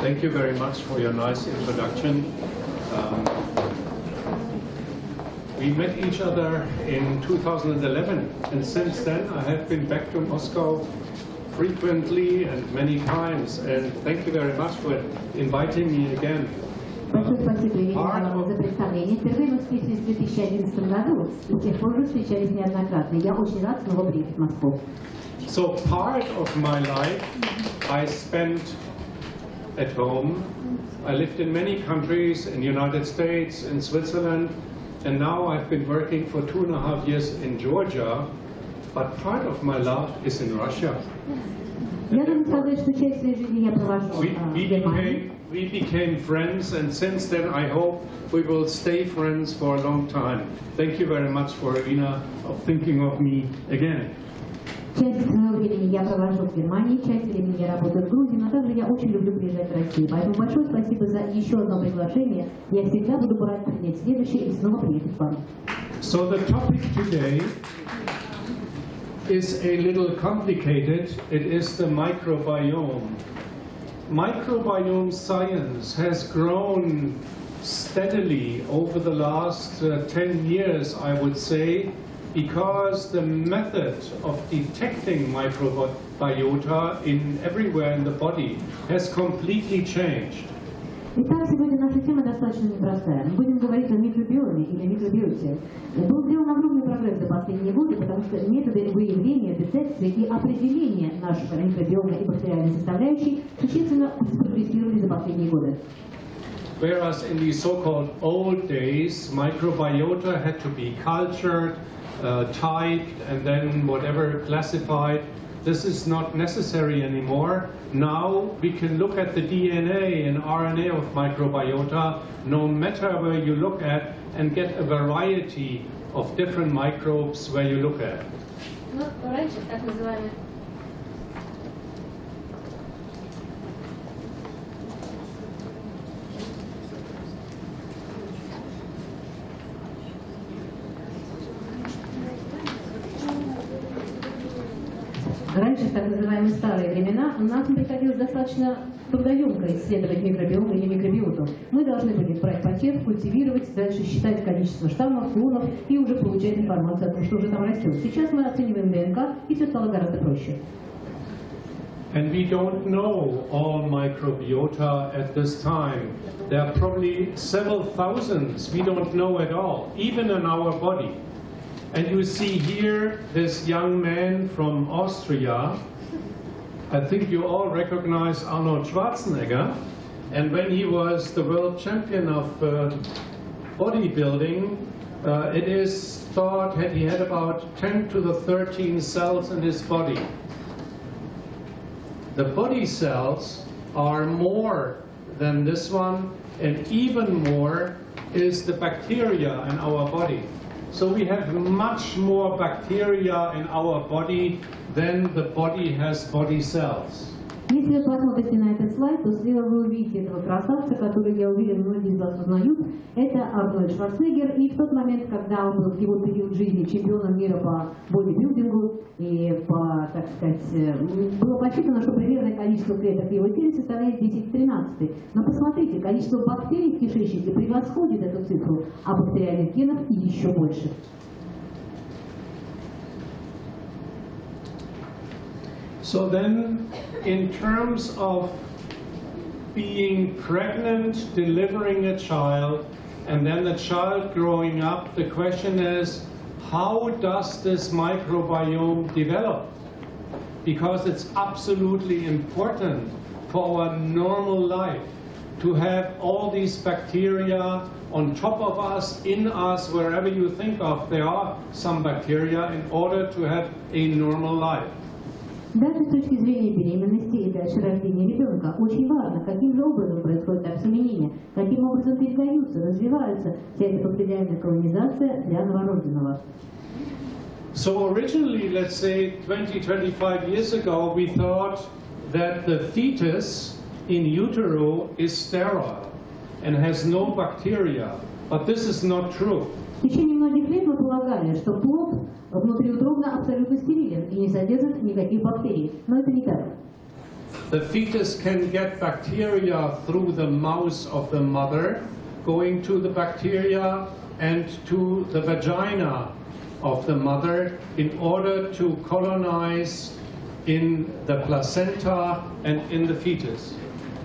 Thank you very much for your nice introduction. We met each other in 2011, and since then I have been back to Moscow frequently and many times, and thank you very much for inviting me again. Большое спасибо, Елена, за представление. Впервые мы встретились в 2011 году, и с тех пор уже встречались неоднократно. Я очень рад снова приехать в Москву. So part of my life I spent at home. I lived in many countries, in the United States, in Switzerland, and now I've been working for 2.5 years in Georgia, but part of my life is in Russia. Я должен сказать, что часть своей жизни я провожу в Германии. We became friends, and since then I hope we will stay friends for a long time. Thank you very much for Irina of thinking of me again. Часть своего времени я провожу в Германии, часть времени я работаю в Грузии, но также я очень люблю приезжать в Россию. Поэтому большое спасибо за еще одно приглашение. Я всегда буду рад принять следующее и снова приехать к вам. So the topic today is a little complicated. It is the microbiome. Microbiome science has grown steadily over the last 10 years, I would say, because the method of detecting microbiota everywhere in the body has completely changed. Итак, сегодня наша тема достаточно непростая. Мы будем говорить о микробиоме или микробиоте. Был сделан огромный прогресс за последние годы, потому что методы выявления, детекции и определения наших микробиома и бактериальной составляющей существенно прогрессировали за последние годы. Whereas in the so-called old days, microbiota had to be cultured, typed, and then whatever classified. This is not necessary anymore. Now we can look at the DNA and RNA of microbiota, no matter where you look at, and get a variety of different microbes where you look at. Раньше, в так называемые старые времена, нам приходилось достаточно трудоемко исследовать микробиом или микробиоту. Мы должны были брать почерк, культивировать, дальше считать количество штаммов, клонов и уже получать информацию о том, что уже там растет. Сейчас мы оцениваем ДНК, и все стало гораздо проще. And we don't know all microbiota at this time. There are probably several thousands we don't know at all, even in our body. And you see here this young man from Austria. I think you all recognize Arnold Schwarzenegger. And when he was the world champion of bodybuilding, it is thought that he had about 10 to the 13 cells in his body. The body cells are more than this one, and even more is the bacteria in our body. So we have much more bacteria in our body than the body has body cells. Если вы посмотрите на этот слайд, то слева вы увидите этого красавца, который, я уверен, многие из вас узнают. Это Арнольд Шварценеггер. И в тот момент, когда он был в его период жизни чемпионом мира по бодибилдингу, и по, так сказать, было посчитано, что примерное количество клеток в его теле составляет 10/13. Но посмотрите, количество бактерий в кишечнике превосходит эту цифру, а бактериальных генов еще больше. So then, in terms of being pregnant, delivering a child, and then the child growing up, the question is, how does this microbiome develop? Because it's absolutely important for our normal life to have all these bacteria on top of us, in us, wherever you think of, there are some bacteria in order to have a normal life. Даже с точки зрения беременности и дальше рождения ребенка очень важно, каким же образом происходит обсеменение, каким образом передаются, развиваются вся эта бактериальная колонизация для новорожденного. So originally, let's say 20-25 years ago, we thought that the fetus in utero is sterile and has no bacteria, but this is not true. В течение многих лет мы полагали, что плод внутриутробно абсолютно стерилен и не содержит никаких бактерий, но это не так. the fetus can get bacteria through the mouth of the mother, going to the bacteria and to the vagina of the mother in order to colonize in the placenta and in the fetus.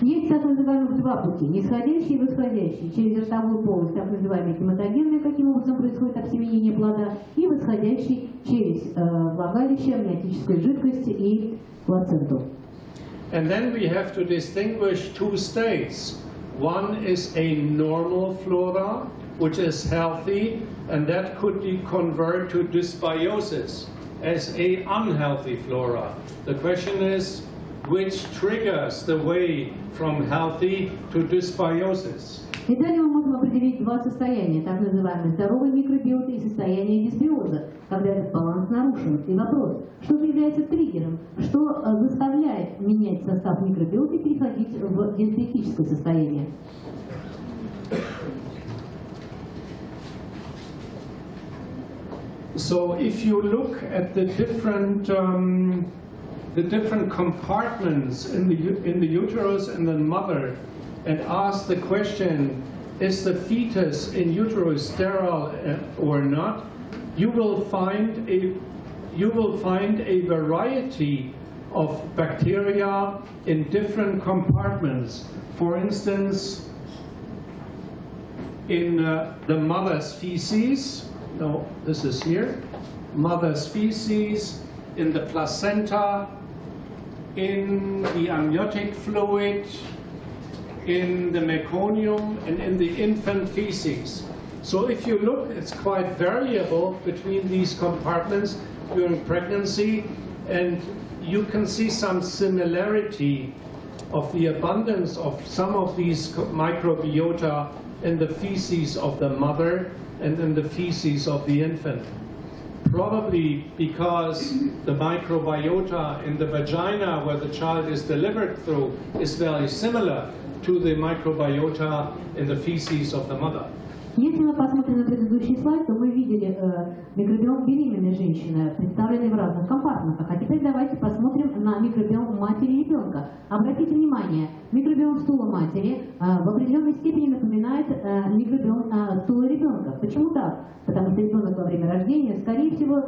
Есть так называемых два пути, нисходящий и восходящий, через ротовую полость, так называемый гематогенный, каким образом происходит обсеменение плода, и восходящий через влагалище, амниотическую жидкость и плаценту. And then we have to distinguish two states. One is a normal flora, which is healthy, and that could be converted to dysbiosis as a unhealthy flora. The question is, which triggers the way from healthy to dysbiosis? И далее мы можем определить два состояния, так называемые здоровый микробиот и состояние дисбиоза, когда этот баланс нарушен. И вопрос, что же является триггером, что заставляет менять состав микробиота и переходить в дисбиотическое состояние. So if you look at the different compartments in the uterus and the mother, and ask the question, is the fetus in utero sterile or not? You will find a variety of bacteria in different compartments. For instance, in the mother's feces. No, this is here. Mother's feces, in the placenta, in the amniotic fluid, in the meconium, and in the infant feces. So if you look, it's quite variable between these compartments during pregnancy, and you can see some similarity of the abundance of some of these microbiota in the feces of the mother and in the feces of the infant. Probably because the microbiota in the vagina where the child is delivered through is very similar to the microbiota in the feces of the mother. Если мы посмотрим на предыдущий слайд, то мы видели микробиом беременной женщины, представленный в разных компартментах. А теперь давайте посмотрим на микробиом матери ребенка. Обратите внимание, микробиом стула матери в определенной степени напоминает микробиом стула ребенка. Почему так? Потому что ребенок во время рождения, скорее всего,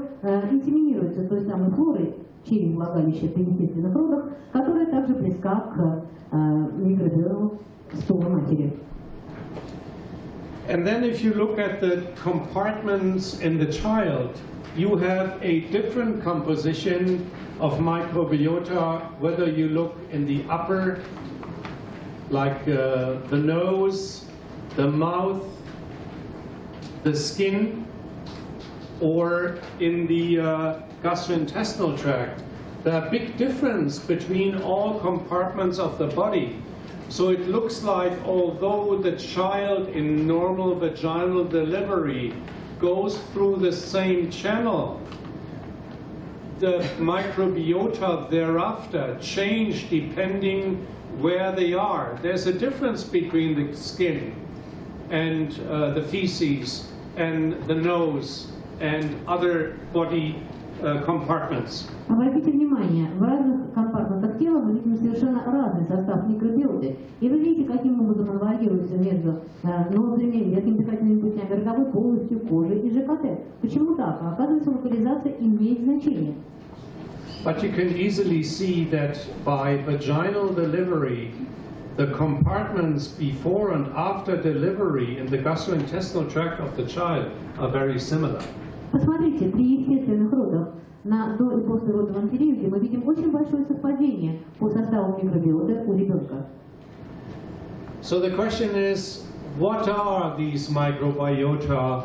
инсеминируется той самой флорой через влагалище при естественных родах, которая также близка к микробиому стула матери. And then if you look at the compartments in the child, you have a different composition of microbiota, whether you look in the upper, like the nose, the mouth, the skin, or in the gastrointestinal tract. There are big difference between all compartments of the body. So it looks like although the child in normal vaginal delivery goes through the same channel, the microbiota thereafter change depending where they are. There's a difference between the skin and the feces and the nose and other body compartments. Обратите внимание, в разных компартментах тела мы видим совершенно разный состав микробиоты. И вы видите, каким образом он варьируется между ноздрями, верхними дыхательными путями, ротовой полостью, кожей и ЖКТ. Почему так? Оказывается, локализация имеет значение. But you can easily see that by vaginal delivery, the compartments before and after delivery in the gastrointestinal tract of the child are very similar. Посмотрите, при естественных родах на до и послеродовом периоде мы видим очень большое совпадение по составу микробиота у ребенка. So the question is, what are these microbiota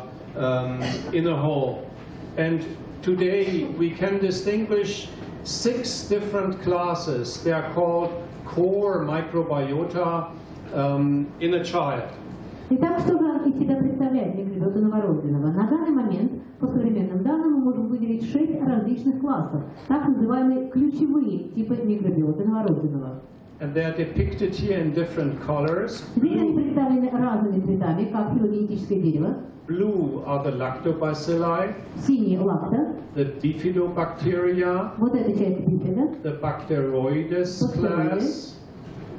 in a whole? And today we can distinguish 6 different classes. They are called core microbiota in a child. Итак, что же из себя представляет микробиота новорожденного? На данный момент, по современным данным, мы можем выделить 6 различных классов, так называемые ключевые типы микробиота новорожденного. and they are depicted here in different colors. Здесь они представлены разными цветами, как филогенетическое дерево. Blue are the lactobacilli, Синий лакта, the bifidobacteria, вот эта часть бифида, the Bacteroides class,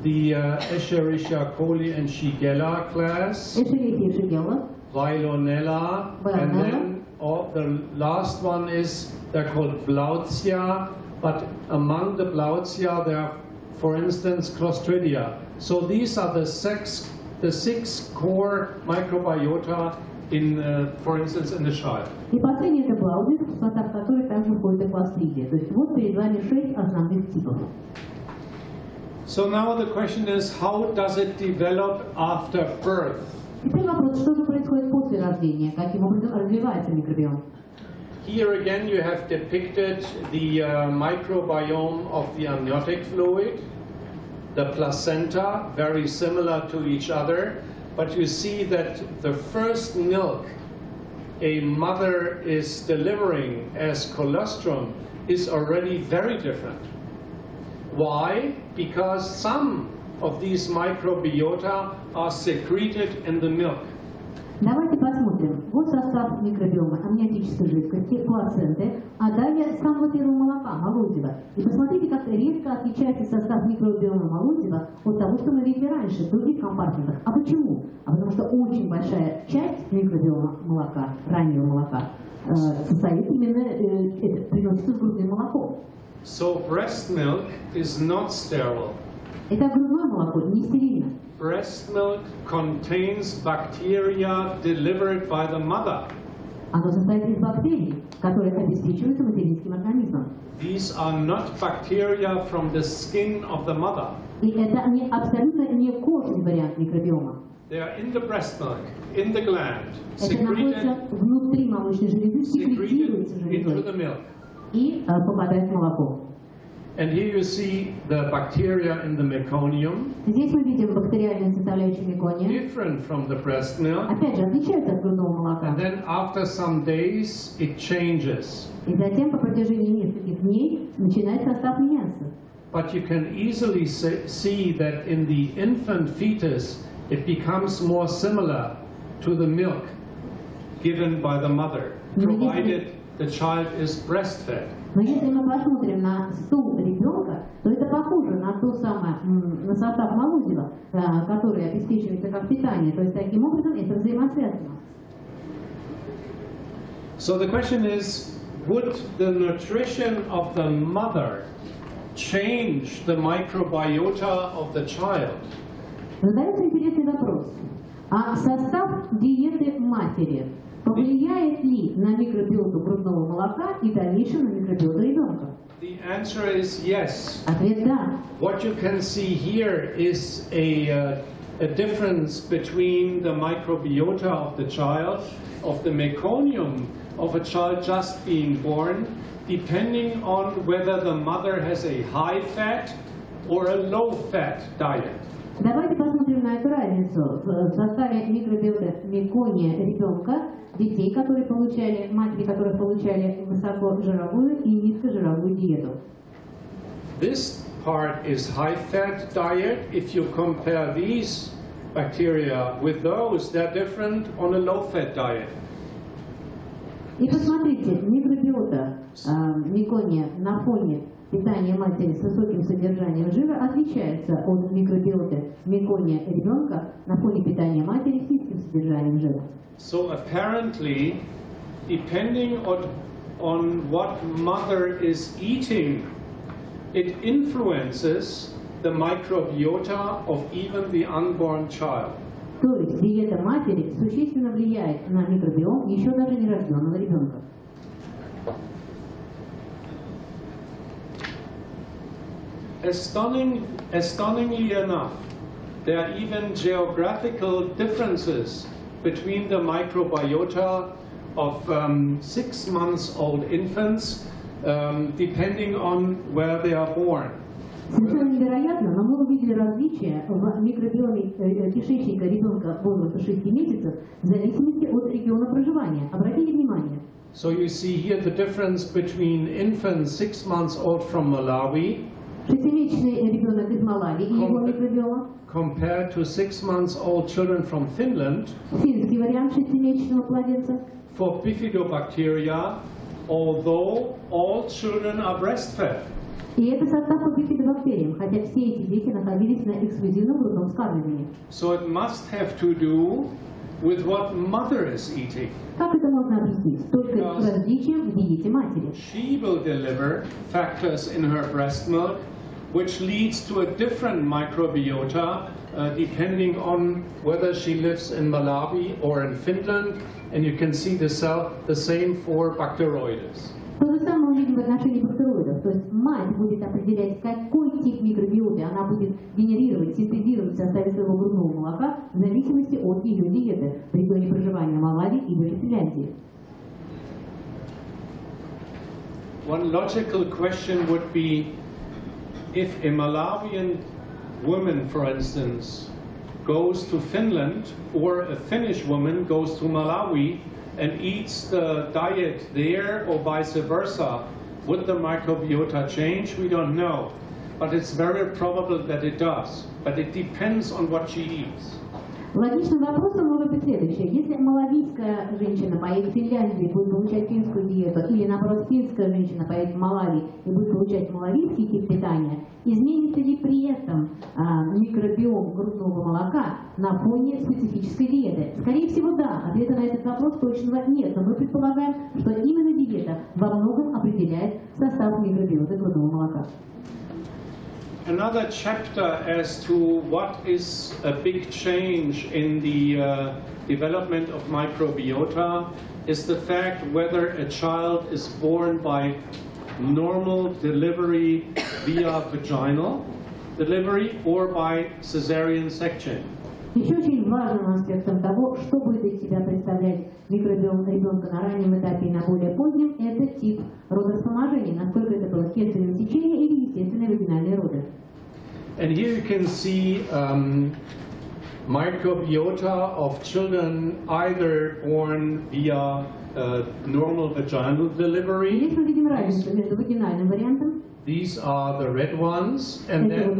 the Escherichia coli and Shigella class, Эшерихия шигелла, Veillonella, and then the last one is, they're called Blautia, but among the Blautia there are, for instance, Clostridia. So these are the six core microbiota in, for instance, in the child. И последний это блаузис, в состав которой также входит и кластридия. То есть вот перед вами 6 основных типов. So now the question is, how does it develop after birth? Теперь вопрос, что же происходит после рождения, каким образом развивается микробиом? Here again you have depicted the microbiome of the amniotic fluid, the placenta, very similar to each other, but you see that the first milk a mother is delivering as colostrum is already very different. Why? Because some of these microbiota are secreted in the milk. Давайте посмотрим. Вот состав микробиома амниотической жидкости, плаценты, а далее самого первого молока, молозива. И посмотрите, как резко отличается состав микробиома молозива от того, что мы видели раньше, в других компартментах. А почему? А потому что очень большая часть микробиома молока, раннего молока, состоит именно, приносится с грудным молоком. So breast milk is not sterile. Это грудное молоко, не стерильно. Breast milk contains bacteria delivered by the mother. Оно состоит из бактерий, которые обеспечиваются материнским организмом. These are not bacteria from the skin of the mother. И это абсолютно не кожный вариант микробиома. They are in the breast milk, in the gland, Это находится внутри молочной железы, секретируется into the железой milk. и попадает в молоко. And here you see the bacteria in the meconium, Здесь мы видим бактериальную составляющую мекония. different from the breast milk. Опять же, отличается от грудного молока. And then after some days, it changes. И затем по протяжении нескольких дней начинает состав меняться. But you can easily see that in the infant fetus, it becomes more similar to the milk given by the mother, provided the child is breastfed. Но если мы посмотрим на стул ребенка, то это похоже на то самое, на состав молозива, который обеспечивается как питание. То есть таким образом это взаимосвязано. So the question is, would the nutrition of the mother change the microbiota of the child? Задается интересный вопрос. А состав диеты матери повлияет ли на микробиоту грудного молока и дальнейшем на микробиоту ребенка? The answer is yes. Ответ да. What you can see here is a difference between the microbiota of the child, of the meconium of a child just being born, depending on whether the mother has a high-fat or a low-fat diet. Давайте посмотрим на эту разницу в составе микробиоты мекония ребенка, детей, которые получали, матери, которые получали высокожировую и низкожировую диету. This part is high-fat diet. If you compare these bacteria with those, they're different on a low-fat diet. И посмотрите, микробиота мекония на фоне питания матери с высоким содержанием жира отличается от микробиоты мекония ребенка на фоне питания матери с низким содержанием жира. So apparently, depending on what mother is eating, it influences the microbiota of even the unborn child. То есть диета матери существенно влияет на микробиом еще даже нерожденного ребенка. Astonishingly enough, there are even geographical differences between the microbiota of 6 months old infants, depending on where they are born. Совершенно невероятно, но мы увидели различия в микробиоме кишечника ребенка возраста 6 месяцев в зависимости от региона проживания. Обратите внимание. So you see here the difference between infants 6 months old from Malawi Шестимесячный ребенок из Малави и его микробиома. Compared to 6-month-old children from Finland, Финский вариант шестимесячного младенца. for bifidobacteria, although all children are breastfed. И это состав по бифидобактериям, хотя все эти дети находились на эксклюзивном грудном вскармливании. So it must have to do with what mother is eating. Как это можно объяснить? Только с различием в диете матери. She will deliver factors in her breast milk, which leads to a different microbiota depending on whether she lives in Malawi or in Finland, and you can see the same for Bacteroides. То же самое мы видим в отношении бактероидов. То есть мать будет определять, какой тип микробиоты она будет генерировать, синтезировать в составе своего грудного молока в зависимости от ее диеты в регионе проживания Малави или же Финляндии. One logical question would be, if a Malawian woman, for instance, goes to Finland, or a Finnish woman goes to Malawi and eats the diet there, or vice versa, would the microbiota change? We don't know. But it's very probable that it does. But it depends on what she eats. Логичным вопросом может быть следующее. Если малавийская женщина поедет в Финляндию и будет получать финскую диету, или наоборот финская женщина поедет в Малави и будет получать малавийский тип питания, изменится ли при этом микробиом грудного молока на фоне специфической диеты? Скорее всего, да. Ответа на этот вопрос точного нет, но мы предполагаем, что именно диета во многом определяет состав микробиота грудного молока. Another chapter as to what is a big change in the development of microbiota is the fact whether a child is born by normal delivery via vaginal delivery or by cesarean section. Еще очень важным аспектом того, что будет из себя представлять микробиом ребенка на раннем этапе и на более позднем, это тип родовспоможения, насколько это было кесарево сечение или естественные вагинальные роды. And here you can see microbiota of children either born via normal vaginal delivery. Здесь мы видим разницу между вагинальным вариантом. These are the red ones, and then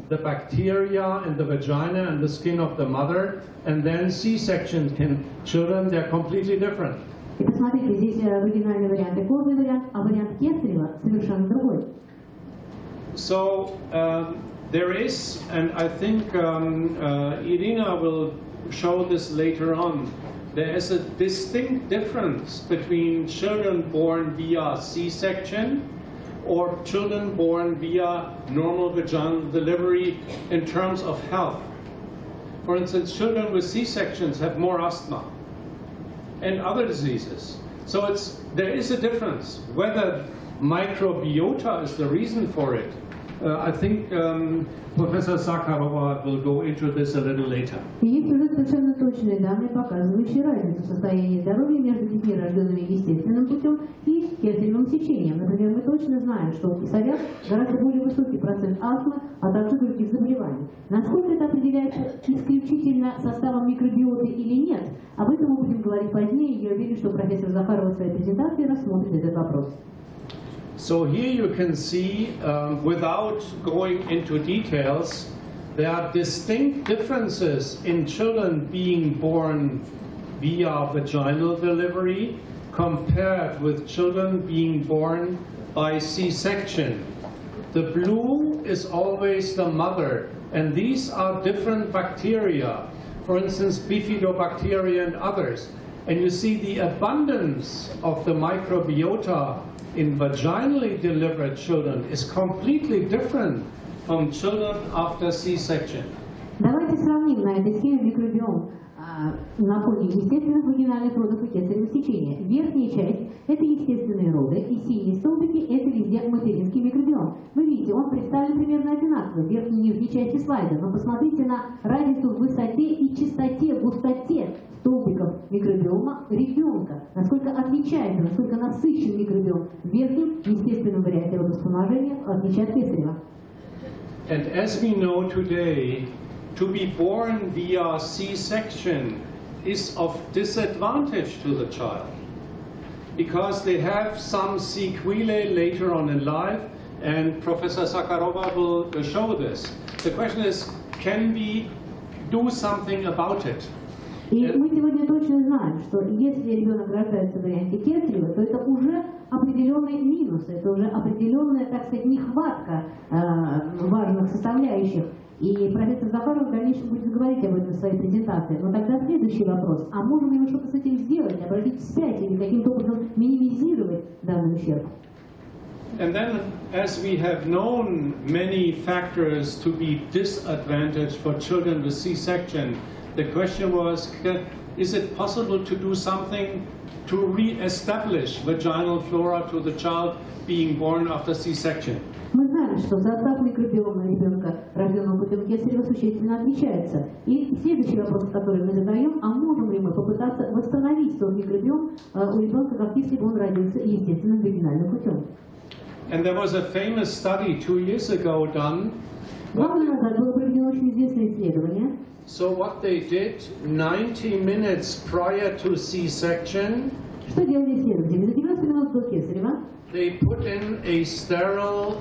the bacteria in the vagina and the skin of the mother, and then C-section children, they're completely different. И посмотрите, здесь вагинальный вариант и кожный вариант, а вариант кесарева совершенно другой. So there is, and I think Irina will show this later on, there is a distinct difference between children born via C-section or children born via normal vaginal delivery in terms of health. For instance, children with C-sections have more asthma and other diseases. So there is a difference. Whether microbiota is the reason for it, I think Professor Sakharova will go into this a little later. Есть уже совершенно точные данные, показывающие разницу в состоянии здоровья между детьми, рожденными естественным путем, и кесаревым сечением. Например, мы точно знаем, что у кесаря гораздо более высокий процент астмы, а также других заболеваний. Насколько это определяется исключительно составом микробиоты или нет, об этом мы будем говорить позднее. Я уверен, что профессор Захарова в своей презентации рассмотрит этот вопрос. So here you can see, without going into details, there are distinct differences in children being born via vaginal delivery compared with children being born by C-section. The blue is always the mother, and these are different bacteria, for instance, bifidobacteria and others. And you see the abundance of the microbiota in vaginally delivered children is completely different from children after C-section. Давайте сравним на этой схеме микробиом на фоне естественных вагинальных родов и кесаревого сечения. Верхняя часть – это естественные роды, и синие столбики – это везде материнский микробиом. Вы видите, он представлен примерно одинаково в верхней и нижней части слайда, но посмотрите на разницу в высоте и чистоте, густоте столбиков микробиома ребенка. Насколько отличается, насколько насыщен микробиом в верхнем естественном варианте родовспоможения, в отличие от кесарева. And as we know today, to be born via C-section is of disadvantage to the child because they have some sequelae later on in life, and Professor Sakharova will show this. The question is, can we do something about it? И мы сегодня точно знаем, что если ребенок рождается в варианте кесарева, то это уже определенный минус, это уже определенная, так сказать, нехватка важных составляющих. И профессор Захаров в дальнейшем будет говорить об этом в своей презентации. Но тогда следующий вопрос. А можем ли мы что-то с этим сделать, обратить вспять или каким-то образом минимизировать данный ущерб? And then, as we have known many factors to be disadvantaged for children with C-section, the question was, is it possible to do something to re-establish vaginal flora to the child being born after C-section? Мы знаем, что состав микробиома ребенка, рожденного путем кесарева, существенно отличается. И следующий вопрос, который мы задаем, а можем ли мы попытаться восстановить тот микробиом у ребенка, как если бы он родился естественным вагинальным путем? And there was a famous study 2 years ago done. 2 года назад было проведено очень известное исследование. So what they did, 90 minutes prior to C-section, Что делали исследователи? За 90 минут до кесарева they put in a sterile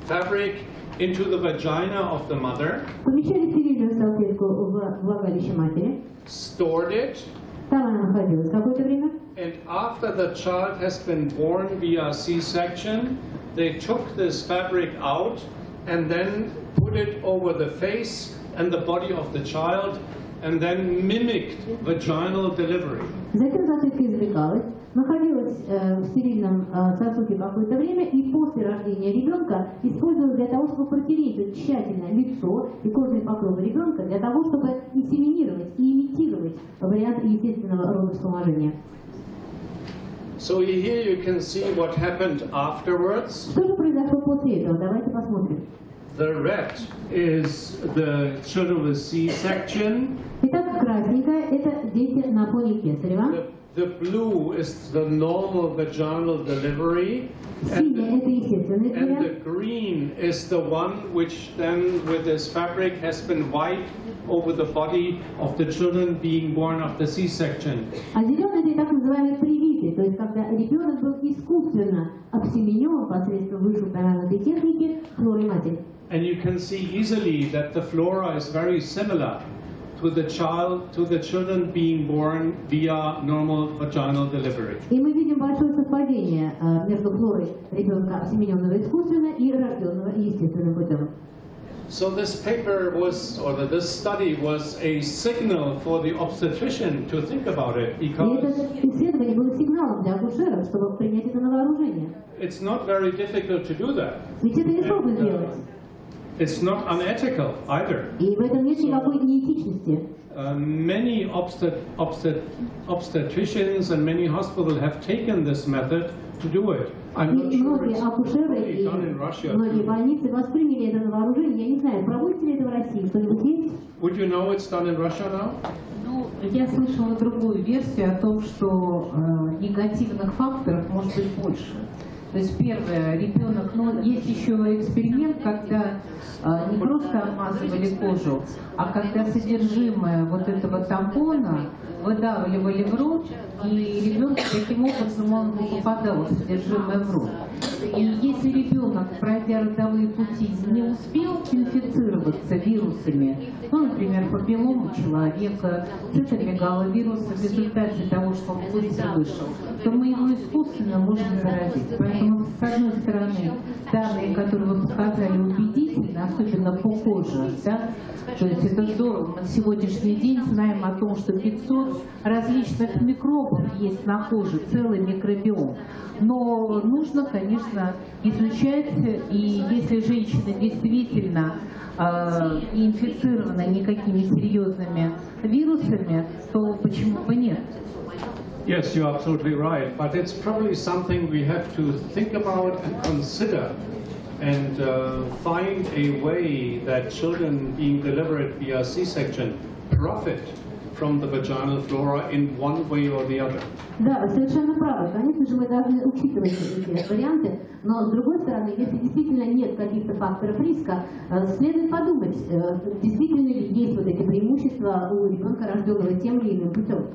fabric into the vagina of the mother, помещали стерильную салфетку в влагалище матери. stored it, Там она находилась какое-то время. and after the child has been born via C-section, they took this fabric out and then put it over the face and the body of the child and then mimicked vaginal delivery. Затем салфетка извлекалась, находилась в стерильном сосуде какое-то время и после рождения ребенка использовалась для того, чтобы протереть тщательно лицо и кожные покровы ребенка для того, чтобы инсеминировать и имитировать вариант естественного родовспоможения. So here you can see what happened afterwards. Что же произошло после этого? Давайте посмотрим. The red is the children with C-section. Итак, красненькое – это дети на фоне кесарева. The blue is the normal vaginal delivery. Синий – это естественный And вариант. the green is the one which then with this fabric has been wiped over the body of the children being born after C-section. А зеленый – это так называемый привитый, то есть когда ребенок был искусственно обсеменен посредством вышеупомянутой техники флорой матери. And you can see easily that the flora is very similar to the children being born via normal vaginal delivery. И мы видим большое совпадение между флорой ребенка, обсемененного искусственно, и рожденного естественным путем. So this paper was, or this study was a signal for the obstetrician to think about it, И because это исследование было сигналом для акушеров, чтобы принять это на вооружение. it's not very difficult to do that. Ведь это несложно делать. It's not unethical either. И в этом нет никакой неэтичности. Many obstetricians and many hospitals have taken this method to do it. I'm not И sure многие it's акушеры probably и done in Russia. многие больницы восприняли это на вооружение. Я не знаю, проводится ли это в России, что-нибудь есть? Would you know it's done in Russia now? Ну, я слышала другую версию о том, что негативных факторов может быть больше. То есть первое, ребенок, но есть еще эксперимент, когда не просто обмазывали кожу, а когда содержимое вот этого тампона выдавливали в рот, и ребенок таким образом он попадал в содержимое в рот. И если ребенок, пройдя родовые пути, не успел инфицироваться вирусами, ну, например, папиллому человека, цитомегаловируса в результате того, что он быстро вышел, то мы его искусственно можем заразить. Поэтому, с одной стороны, данные, которые вы показали, убедительны, особенно по коже, да? То есть это здорово. Мы на сегодняшний день знаем о том, что 500 различных микробов есть на коже, целый микробиом. Но нужно, конечно, изучать, и если женщина действительно инфицирована никакими серьезными вирусами, то почему бы нет? Yes, you're absolutely right, but it's probably something we have to think about and consider and find a way that children being delivered via C-section profit from the vaginal flora in one way or the other. Да, вы совершенно правы. Конечно же, мы должны учитывать эти варианты, но с другой стороны, если действительно нет каких-то факторов риска, следует подумать, действительно ли есть вот эти преимущества у ребенка, рожденного тем или иным путем.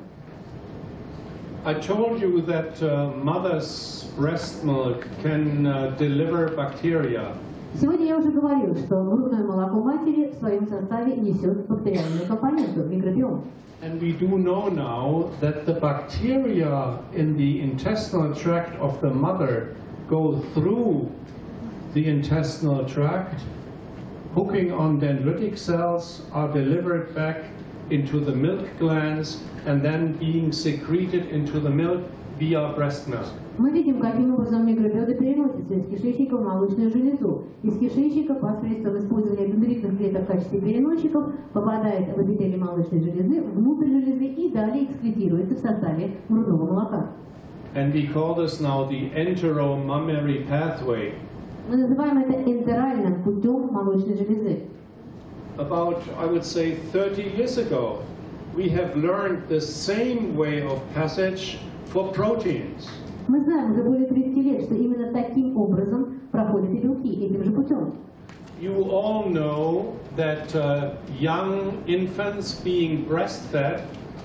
I told you that mother's breast milk can deliver bacteria. Сегодня я уже говорил, что грудное молоко матери в своем составе несет бактериальную компоненту, микробиом. And we do know now that the bacteria in the intestinal tract of the mother go through the intestinal tract, hooking on dendritic cells, are delivered back into the milk glands, and then being secreted into the milk via breast milk. Мы видим, каким образом микробиоты переносятся из кишечника в молочную железу. Из кишечника посредством использования дендритных клеток в качестве переносчиков попадает в эпителий молочной железы, внутрь железы и далее экскретируется в составе грудного молока. And we call this now the enteromammary pathway. Мы называем это энтеральным путем молочной железы. About, I would say, 30 years ago, we have learned the same way of passage for proteins. Мы знаем уже более 30 лет, что именно таким образом проходят и белки, этим же путем. You all know that young infants being breastfed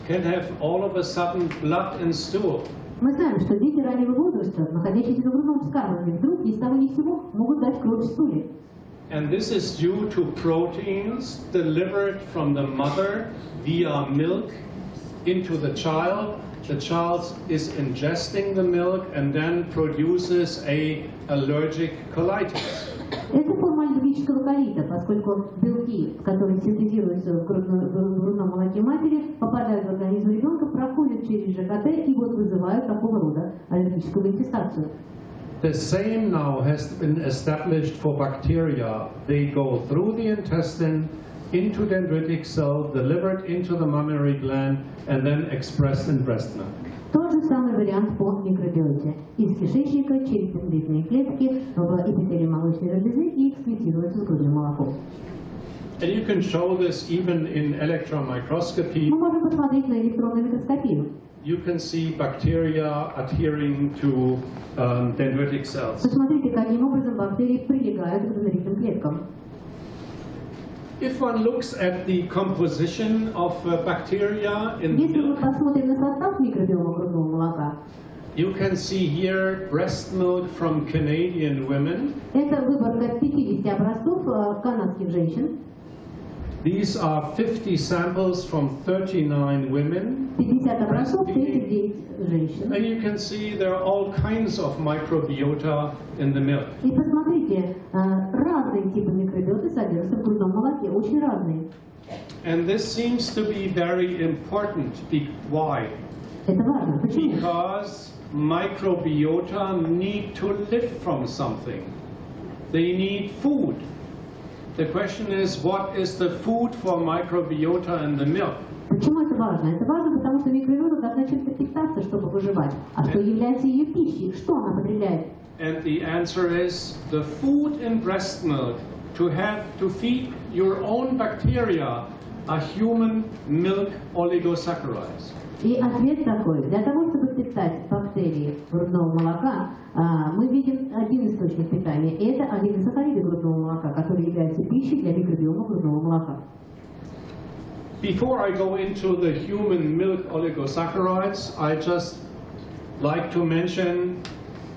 can have all of a sudden blood and stool. Мы знаем, что дети раннего возраста, находящиеся на грудном вскармливании, вдруг ни с того ни с сего могут дать кровь в стуле. And this is due to proteins delivered from the mother via milk into the child. The child is ingesting the milk and then produces a allergic colitis. Это форма аллергического колита, поскольку белки, которые синтезируются в грудном молоке матери, попадают в организм ребенка, проходят через ЖКТ и вот вызывают такого рода аллергическую манифестацию. The same now has been established for bacteria. They go through the intestine into dendritic cell, delivered into the mammary gland, and then expressed in breast milk. Тот же самый вариант по микробиоте. Из кишечника через дендритные клетки в эпителий молочной железы и экскретируется с грудным молоком. And you can show this even in electron microscopy. Мы можем посмотреть на электронную микроскопию. You can see bacteria adhering to dendritic cells. Посмотрите, каким образом бактерии прилегают к дендритным клеткам. If one looks at the composition of bacteria in Если мы milk, посмотрим на состав микробиома грудного молока, you can see here breast milk from Canadian women. это выборка 50 образцов канадских женщин. These are 50 samples from 39 women. 50 образцов, 39 женщин. And you can see there are all kinds of microbiota in the milk. И посмотрите, разные типы микробиоты содержатся в грудном молоке, очень разные. And this seems to be very important. Why? Это важно. Почему? Because microbiota need to live from something. They need food. The question is, what is the food for microbiota in the milk? Почему это важно? Это важно, потому что микробиота должна чем-то питаться, чтобы выживать. А что является ее пищей? Что она потребляет? And the answer is the food in breast milk to feed your own bacteria are human milk oligosaccharides. И ответ такой: для того, чтобы питать бактерии грудного молока, мы видим один источник питания. И это олигосахариды грудного молока, которые являются пищей для микробиома грудного молока. Before I go into the human milk oligosaccharides, I just like to mention,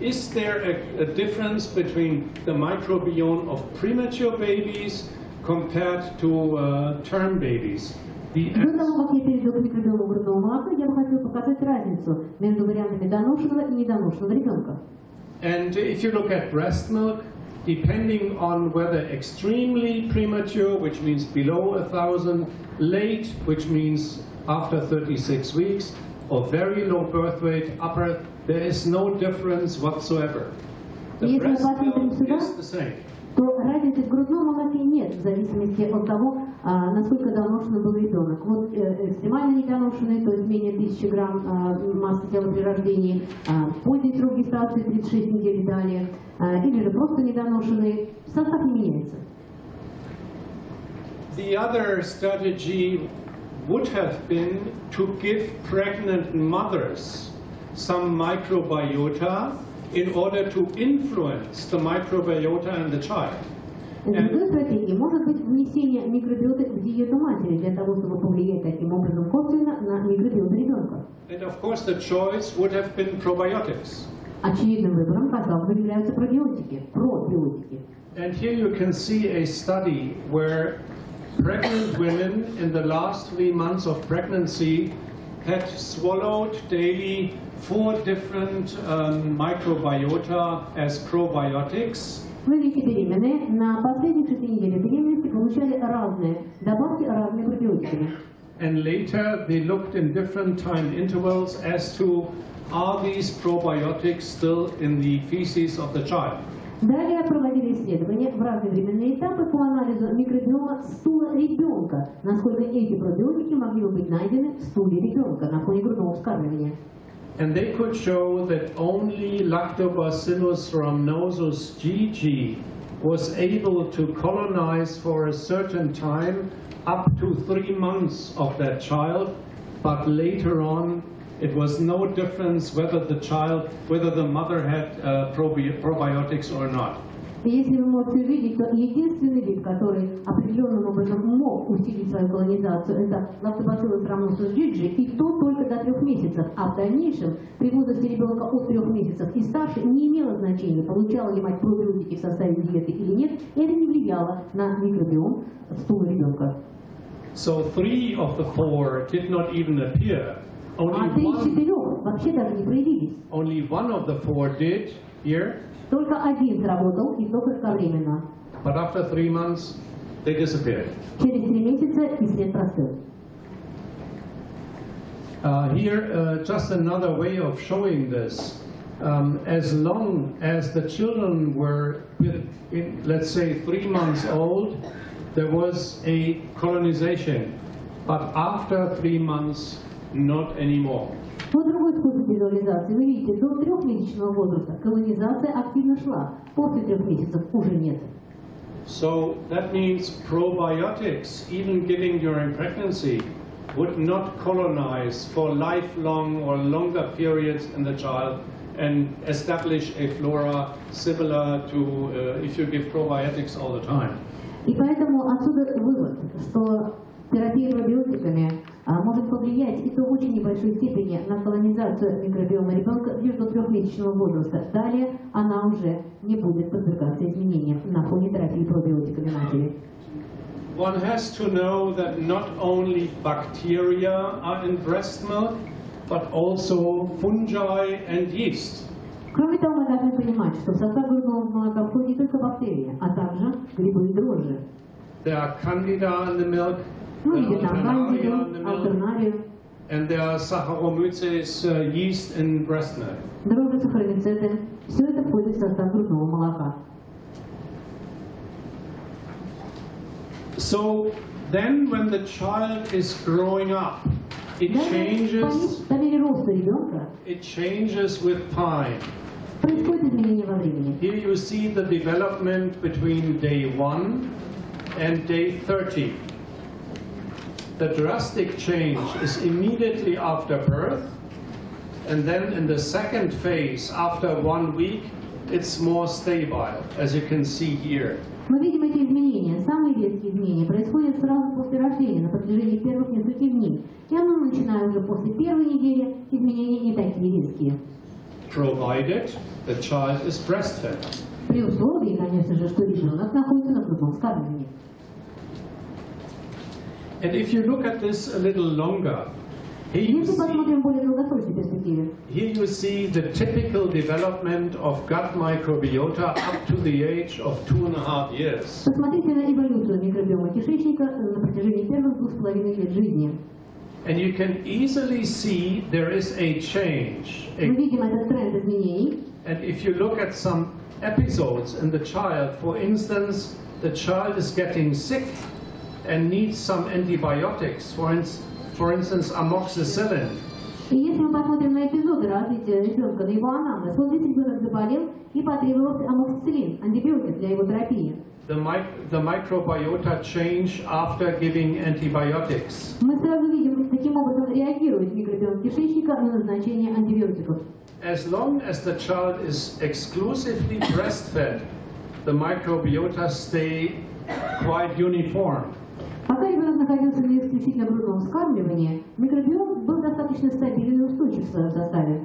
is there a difference between the microbiome of premature babies compared to term babies? До того, как я перейду к микробиому грудного молока, я бы хотела показать разницу между вариантами доношенного и недоношенного ребенка. And if you look at breast milk, depending on whether extremely premature, which means below 1,000, late, which means after 36 weeks, or very low birth weight, upper, there is no difference whatsoever. The breast milk is the same. То разницы в грудном молоке нет, в зависимости от того, насколько доношенный был ребенок. Вот экстремально недоношенный, то есть менее 1000 грамм массы тела при рождении, поздний срок гестации 36 недель и далее, или же просто недоношенный, состав не меняется. The other strategy would have been to give pregnant mothers some microbiota in order to influence the microbiota in the child. Другой стратегией может быть внесение микробиоты в диету матери для того, чтобы повлиять таким образом косвенно на микробиоту ребенка. And of course the choice would have been probiotics. Очевидным выбором, казалось бы, являются пробиотики. And here you can see a study where pregnant women in the last 3 months of pregnancy had swallowed daily 4 different microbiota as probiotics. Вы видите, беременные на последних 6 неделях беременности получали разные добавки разными пробиотиками. And later they looked in different time intervals as to are these probiotics still in the feces of the child. Далее проводили исследования в разные временные этапы по анализу микробиома стула ребенка, насколько эти пробиотики могли бы быть найдены в стуле ребенка на фоне грудного вскармливания. And they could show that only Lactobacillus rhamnosus GG was able to colonize for a certain time up to 3 months of that child, but later on it was no difference whether the mother had probiotics or not. И если вы можете увидеть, то единственный вид, который определенным образом мог усилить свою колонизацию, это Lactobacillus rhamnosus GG, и то только до 3 месяцев. А в дальнейшем, при возрасте ребенка от 3 месяцев и старше, не имело значения, получала ли мать пробиотики в составе диеты или нет, это не влияло на микробиом стула ребенка. So 3 of the 4 did not even appear. А 3 из 4 вообще даже не проявились. Only 1 of the 4 did here. Только 1 сработал, и то кратковременно. But after 3 months, they disappeared. Через 3 месяца и след простыл. Here, just another way of showing this. As long as the children were, let's say, 3 months old, there was a colonization. But after 3 months, not anymore. Вот другой способ визуализации. Вы видите, до 3-месячного возраста колонизация активно шла. После 3 месяцев уже нет. So that means probiotics, even given during pregnancy, would not colonize for lifelong or longer periods in the child and establish a flora similar to if you give probiotics all the time. И поэтому отсюда вывод, что терапия пробиотиками может повлиять и то в очень небольшой степени на колонизацию микробиома ребенка между 3-месячного возраста. Далее она уже не будет подвергаться изменениям на фоне терапии пробиотиками матери. One has to know that not only bacteria are in breast milk, but also fungi and yeast. Кроме того, мы должны понимать, что в состав грудного молока входит не только бактерии, а также грибы и дрожжи. There are candida in the milk. And there are Saccharomyces yeast in breast milk. Дрожжи, сахаромицеты, все это входит в состав грудного молока. So then when the child is growing up, it changes with time. Here you see the development between day 1 and day 30. The drastic change is immediately after birth, and then in the second phase, after 1 week, it's more stable, as you can see here. Мы видим эти изменения. Самые резкие изменения происходят сразу после рождения, на протяжении первых нескольких дней. И оно начинает уже после 1-й недели, изменения не такие резкие. Provided the child is breastfed. При условии, конечно же, что ребенок находится на грудном вскармливании. And if you look at this a little longer, here you see the typical development of gut microbiota up to the age of 2.5 years. Посмотрите на эволюцию микробиома кишечника на протяжении первых 2,5 лет жизни. And you can easily see there is a change. Мы видим этот тренд изменений. And if you look at some episodes in the child, for instance, the child is getting sick and needs some antibiotics, for instance, amoxicillin. И если мы посмотрим на эпизоды развития ребенка, на его анамнез, вот здесь ребенок заболел и потребовался амоксициллин, антибиотик для его терапии. The microbiota change after giving antibiotics. Мы сразу видим, каким образом реагирует микробиом кишечника на назначение антибиотиков. As long as the child is exclusively breastfed, the microbiota stay quite uniform. Пока ребенок находился на исключительно грудном вскармливании, микробиом был достаточно стабилен и устойчив в своем составе.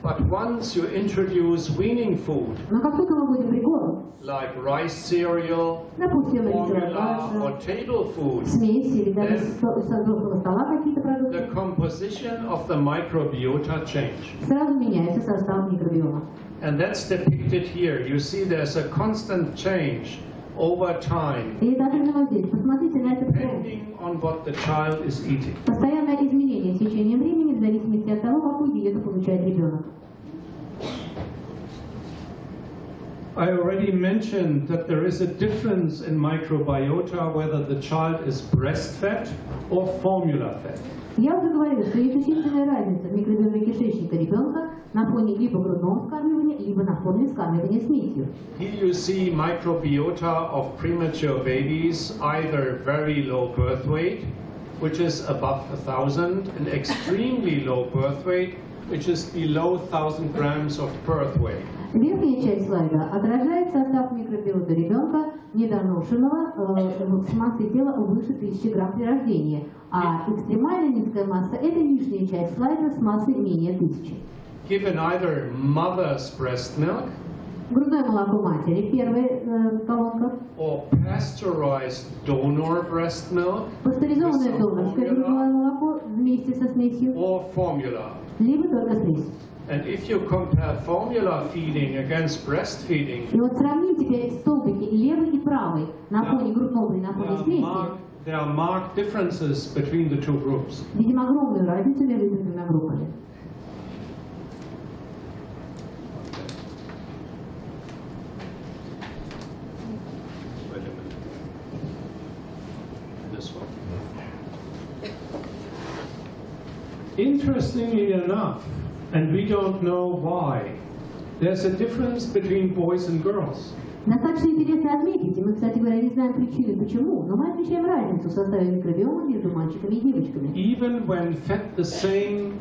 But once you introduce weaning food, Но как только мы вводим прикорм, like rice cereal, допустим, formula, or table food, смесь или даже со взрослого стола какие-то продукты, the composition of the microbiota change. сразу меняется состав микробиома. And that's depicted here. You see there's a constant change over time, И это отражено здесь. Посмотрите на этот тренд. depending on what the child is eating. Постоянное изменение с течением времени в зависимости от того, какую диету получает ребенок. I already mentioned that there is a difference in microbiota whether the child is breastfed or formula fed. Я уже говорила, что есть существенная разница в микробиоме кишечника ребенка на фоне либо грудного вскармливания, либо на фоне вскармливания смесью. Here you see microbiota of premature babies, either very low birth weight, which is above 1,000, and extremely low birth weight, which is below 1,000 grams of birth weight. Верхняя часть слайда отражает состав микробиота ребенка, недоношенного, с массой тела выше 1000 грамм при рождении, а экстремально низкая масса – это нижняя часть слайда с массой менее 1000. Given either mother's breast milk Грудное молоко матери, первая колонка. or pasteurized donor breast milk Пастеризованное донорское грудное молоко вместе со смесью, or formula. либо только смесь. And if you compare formula feeding against breastfeeding, И вот сравните теперь столбики левый и правый на фоне грудного и на фоне смеси. there are marked differences between the two groups. Видим огромную разницу между этими двумя группами. Wait a minute. This one. Interestingly enough, and we don't know why, there's a difference between boys and girls. Достаточно интересно отметить, и мы, кстати говоря, не знаем причины почему, но мы отмечаем разницу в составе микробиома между мальчиками и девочками. Even when fed the same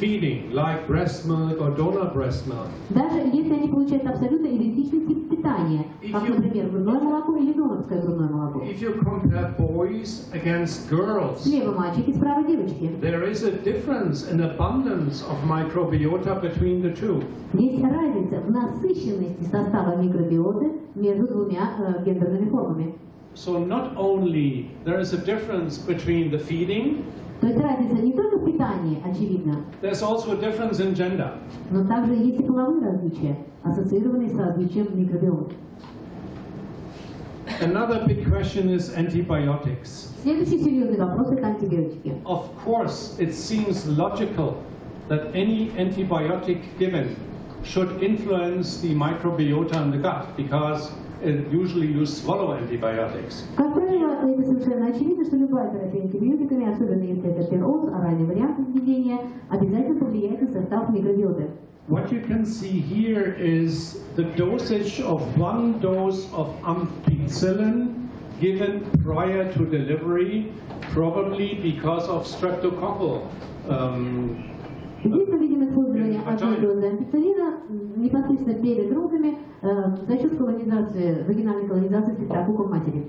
feeding, like breast milk or donor breast milk, Даже если они получают абсолютно идентичный тип питания, как, например, грудное молоко или донорское грудное молоко. if you compare boys against girls, Слева мальчики, справа девочки. there is a difference in abundance of microbiota between the two. Есть разница в насыщенности состава микробиоты между двумя гендерными формами. So not only there is a difference between the feeding, То есть разница не только в питании, очевидно, there's also a difference in gender. но также есть и половые различия, ассоциированные с различием микробиома. Another big question is antibiotics. Следующий серьезный вопрос – это антибиотики. Of course, it seems logical that any antibiotic given should influence the microbiota in the gut, because usually you swallow antibiotics. Как правило, это совершенно очевидно, что любая терапия антибиотиками, особенно если это пероз, оральный вариант введения, обязательно повлияет на состав микробиоты. What you can see here is the dosage of 1 dose of ampicillin given prior to delivery, probably because of streptococcal. Здесь мы видим использование одной дозы ампициллина непосредственно перед родами за счет колонизации, вагинальной колонизации стрептококком матери.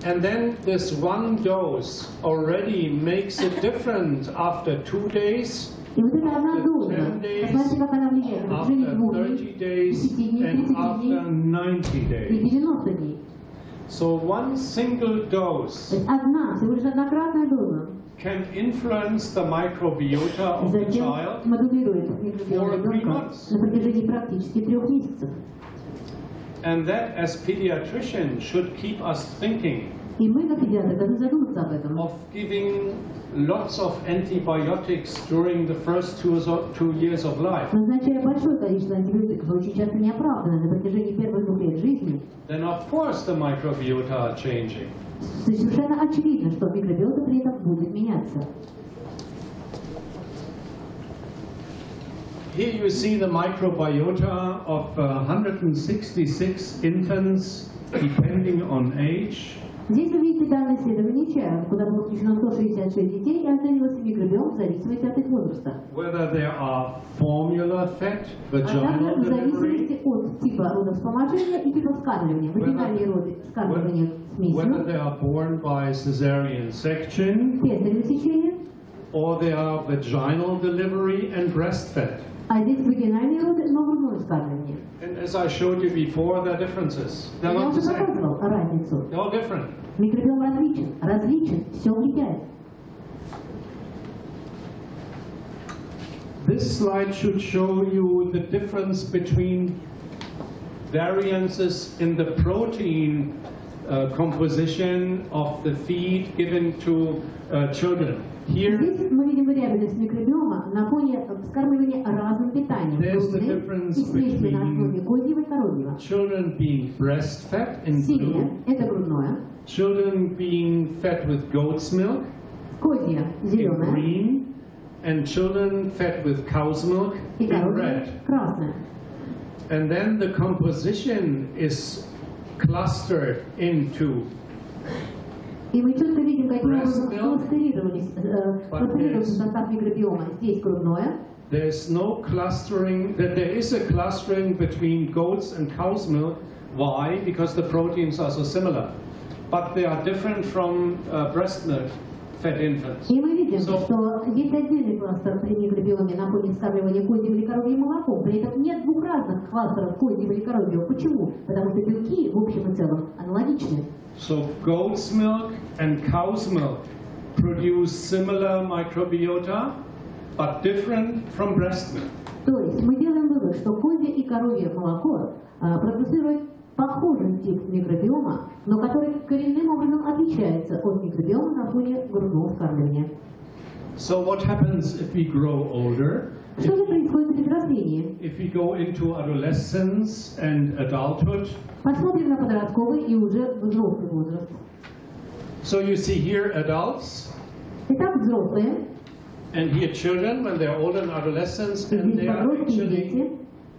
And then this 1 dose already makes a difference after 2 days, И вот эта одна доза, 10 days, посмотрите, как она влияет на протяжении after 2 30 дней, days, 10 дней, and 30 after дней 90 и days. 90 дней. So one single То dose есть одна, всего лишь однократная доза can influence the microbiota of the затем child модулирует микробиом for 3 ребенка months. на протяжении практически 3 месяцев. And that, as pediatricians, should keep us thinking И мы, как педиатры, должны задуматься об этом. of giving lots of antibiotics during the first 2 years of life. Назначая большое количество антибиотиков, очень часто неоправданно на протяжении первых 2 лет жизни, Then of course the microbiota are changing. совершенно очевидно, что микробиота при этом будет меняться. Here you see the microbiota of 166 infants, depending on age, Здесь вы видите данные исследования чая, куда было включено 166 детей и оценивался микробиом в зависимости от их возраста. Whether there are formula fed, А vaginal также в delivery, зависимости от типа родовспоможения и типа вскармливания. Вагинальные роды вскармливания whether смесью, they are born by cesarean section, кесарево сечение, or they are vaginal delivery and breastfed. а здесь вагинальные роды, но грудное вскармливание. And as I showed you before, there are differences. They're Я not уже the same. показывал разницу. They're all different. Микробиом различен, все влияет. This slide should show you the difference between variances in the protein composition of the feed given to children. Here, Здесь мы видим вариабельность микробиома на фоне вскармливания разным питанием. There's the Грудным difference и смеси на between основе козьего и коровьего. children being breastfed in Синее blue, – это грудное, children being fed with goat's milk козье – in зеленое green, and children fed with cow's milk и in коровье red. – красное. And then the composition is clustered into И мы четко видим, каким Breast образом milk. кластерировался состав микробиома. Здесь грудное. there's no clustering, that there is a clustering between goat's and cow's milk. Why? Because the proteins are so similar. But they are different from breast milk fed infants. И мы видим, So- что есть отдельный кластер при микробиоме на фоне вскармливания козьим или коровьим молоком. При этом нет двух разных кластеров козьего или коровьего. Почему? Потому что белки в общем и целом аналогичны. So goat's milk and cow's milk produce similar microbiota, but different from breast milk. То есть мы делаем вывод, что козье и коровье молоко продуцирует похожий тип микробиома, но который коренным образом отличается от микробиома на фоне грудного вскармливания. So what happens if we grow older? Что же происходит при взрослении? If we go into adolescence and adulthood? Посмотрим на подростковый и уже взрослый возраст. So you see here adults, Итак, взрослые, and here children when they're older and adolescents, and здесь they are подростки и actually дети,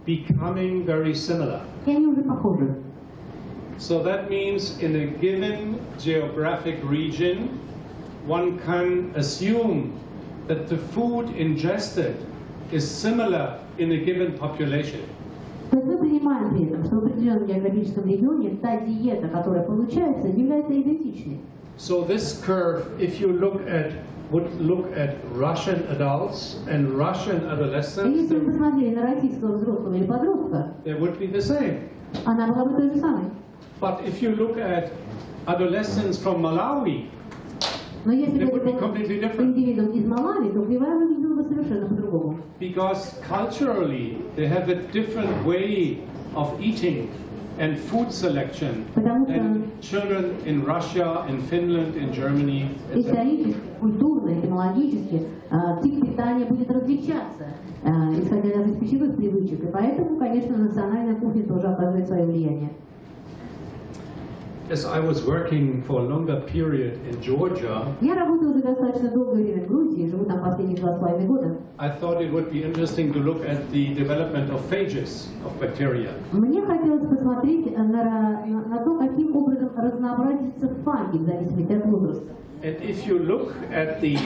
becoming very similar. и они уже похожи. So that means in a given geographic region, one can assume that the food ingested is similar in a given population. То есть мы понимаем при этом, что в определенном географическом регионе та диета, которая получается, является идентичной. So this curve, if you would look at Russian adults and Russian И adolescents, если мы посмотрели на российского взрослого или подростка, they would be the same. она была бы той же самой. But if you look at adolescents from Malawi, Но если They бы would это be был completely different. индивидуум из Малави, то кривая выглядела бы совершенно по-другому. because culturally they have a different way of eating and food selection Потому что than children in Russia, in Finland, in Germany, etc. исторически, культурно, этимологически тип питания будет различаться, исходя из пищевых привычек. И поэтому, конечно, национальная кухня тоже оказывает свое влияние. As I was working for a longer period in Georgia, Я работала уже достаточно долгое время в Грузии, живу там последние 2,5 года. I thought it would be interesting to look at the development of phages of bacteria. Мне хотелось посмотреть на то, каким образом разнообразится фаги в зависимости от возраста. And if you look at the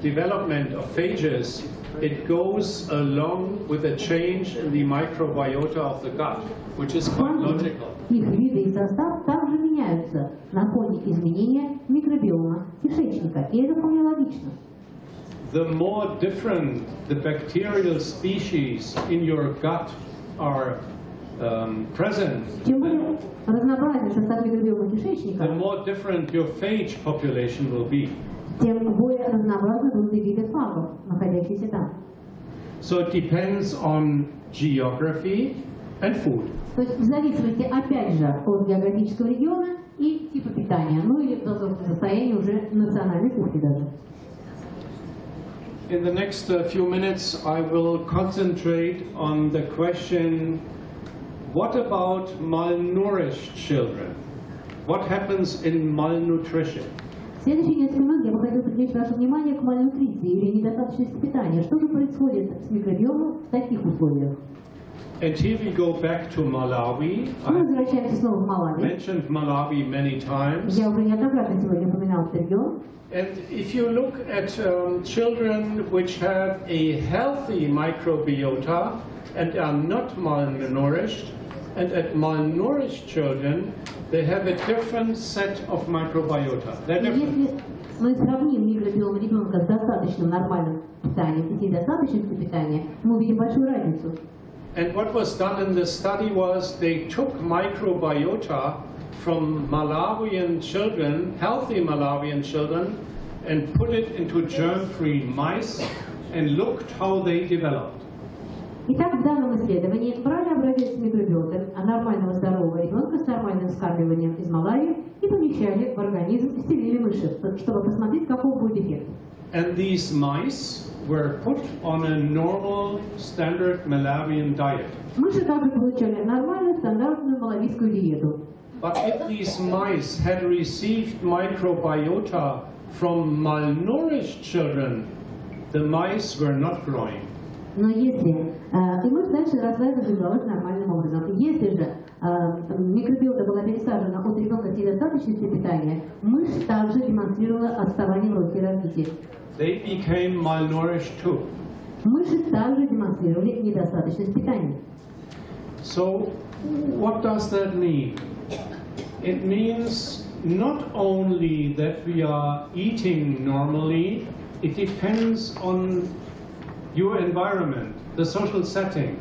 development of phages, it goes along with a change in the microbiota of the gut, which is quite logical. Их виды и состав также меняются на фоне изменения микробиома кишечника, и это вполне логично. The more different the bacterial species in your gut are present, Чем более разнообразен состав микробиома the кишечника, more different your phage population will be. тем более разнообразны будут и виды фагов, находящиеся там. So it depends on geography and food. То есть в зависимости, опять же, от географического региона и типа питания, ну или в состоянии уже национальной кухни даже. In the next few minutes, I will concentrate on the question, what about malnourished children? What happens in malnutrition? В следующие несколько минут я бы хотела привлечь ваше внимание к мальнутриции или недостаточности питания. Что же происходит с микробиомом в таких условиях? And here we go back to Malawi. Мы I возвращаемся снова в Малави. mentioned Malawi many times. Я уже неоднократно сегодня упоминал этот регион. And if you look at children which have a healthy microbiota and are not malnourished, and at malnourished children, they have a different set of microbiota. They're И different. если мы сравним микробиом ребенка с достаточным нормальным питанием и недостаточностью питания, мы увидим большую разницу. And what was done in this study was they took microbiota from Malawian children, healthy Malawian children, and put it into germ-free mice and looked how they developed. Итак, в данном исследовании брали образец микробиота нормального здорового ребенка с нормальным вскармливанием из Малави и помещали в организм стерили мыши, чтобы посмотреть, каков будет эффект. And these mice were put on a normal, standard Malawian diet. Мыши также получали нормальную, стандартную малавийскую диету. But if these mice had received microbiota from malnourished children, the mice were not growing. Но если, и мышь дальше росла и развивалась нормальным образом. Если же микробиота была пересажена от ребенка с недостаточностью питания, мышь также демонстрировала отставание в росте и развитии. They became malnourished too. Мыши также демонстрировали недостаточность питания. So, what does that mean? It means not only that we are eating normally, it depends on your environment, the social setting.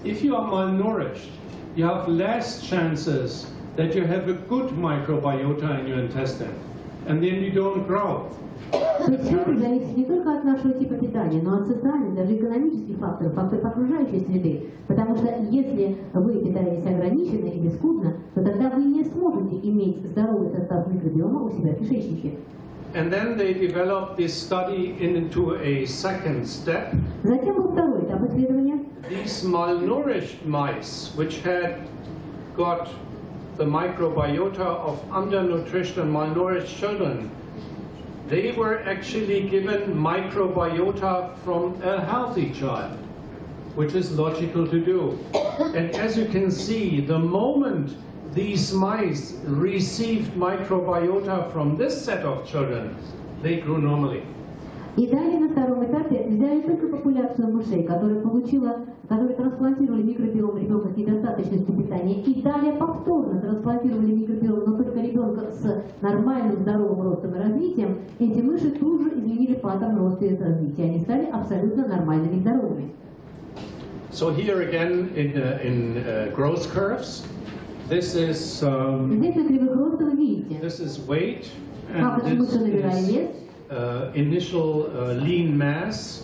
If you are malnourished, you have less chances that you have a good microbiota in your intestine, and then you don't grow. То есть это зависит не только от нашего типа питания, но от социальных, даже экономических факторов, факторов окружающей среды. Потому что если вы питаетесь ограниченно или скудно, то тогда вы не сможете иметь здоровый состав микробиома у себя в кишечнике. And then they developed this study into a second step. Затем был второй этап исследования. These malnourished mice, which had got the microbiota of undernourished and malnourished children, they were actually given microbiota from a healthy child, which is logical to do. And as you can see, the moment these mice received microbiota from this set of children, they grew normally. И далее на втором этапе взяли только популяцию мышей, которые трансплантировали микробиом ребенка с недостаточностью питания, и далее повторно трансплантировали микробиом, но только ребенка с нормальным здоровым ростом и развитием. Эти мыши тут же изменили паттерн роста и развития. Они стали абсолютно нормальными и здоровыми. So here again in growth curves, this is Здесь на кривых роста вы видите, this is weight, как and мыши набирали this вес. is initial lean mass.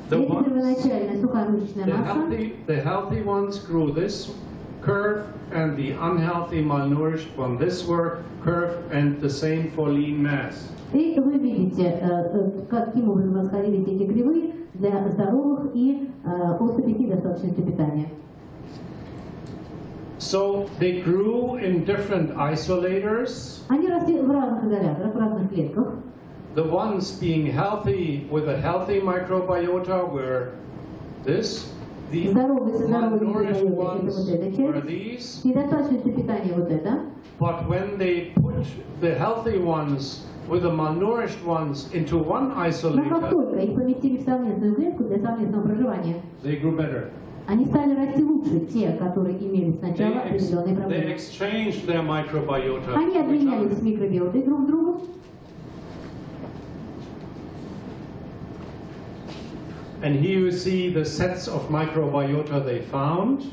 The Это ones, первоначальная сухомышечная масса. the healthy ones grew this curve, and the unhealthy malnourished one this curve, and the same for lean mass. И вы видите, каким образом расходились эти кривые для здоровых и особей с недостаточностью питания. So they grew in different isolators. Они росли в разных изоляторах, в разных клетках. The ones being healthy with a healthy microbiota were this. The Здоровые со здоровой malnourished микробиотой — это ones вот эта were часть. these. С недостаточностью питания — вот это. But when they put the healthy ones with the malnourished ones into one Но как isolator, только их поместили в совместную клетку для совместного проживания, they grew better. они стали расти лучше, те, которые имели сначала They определенные проблемы. exchanged their microbiota. Они with each обменялись other. с микробиотой друг с другом. And here you see the sets of microbiota they found.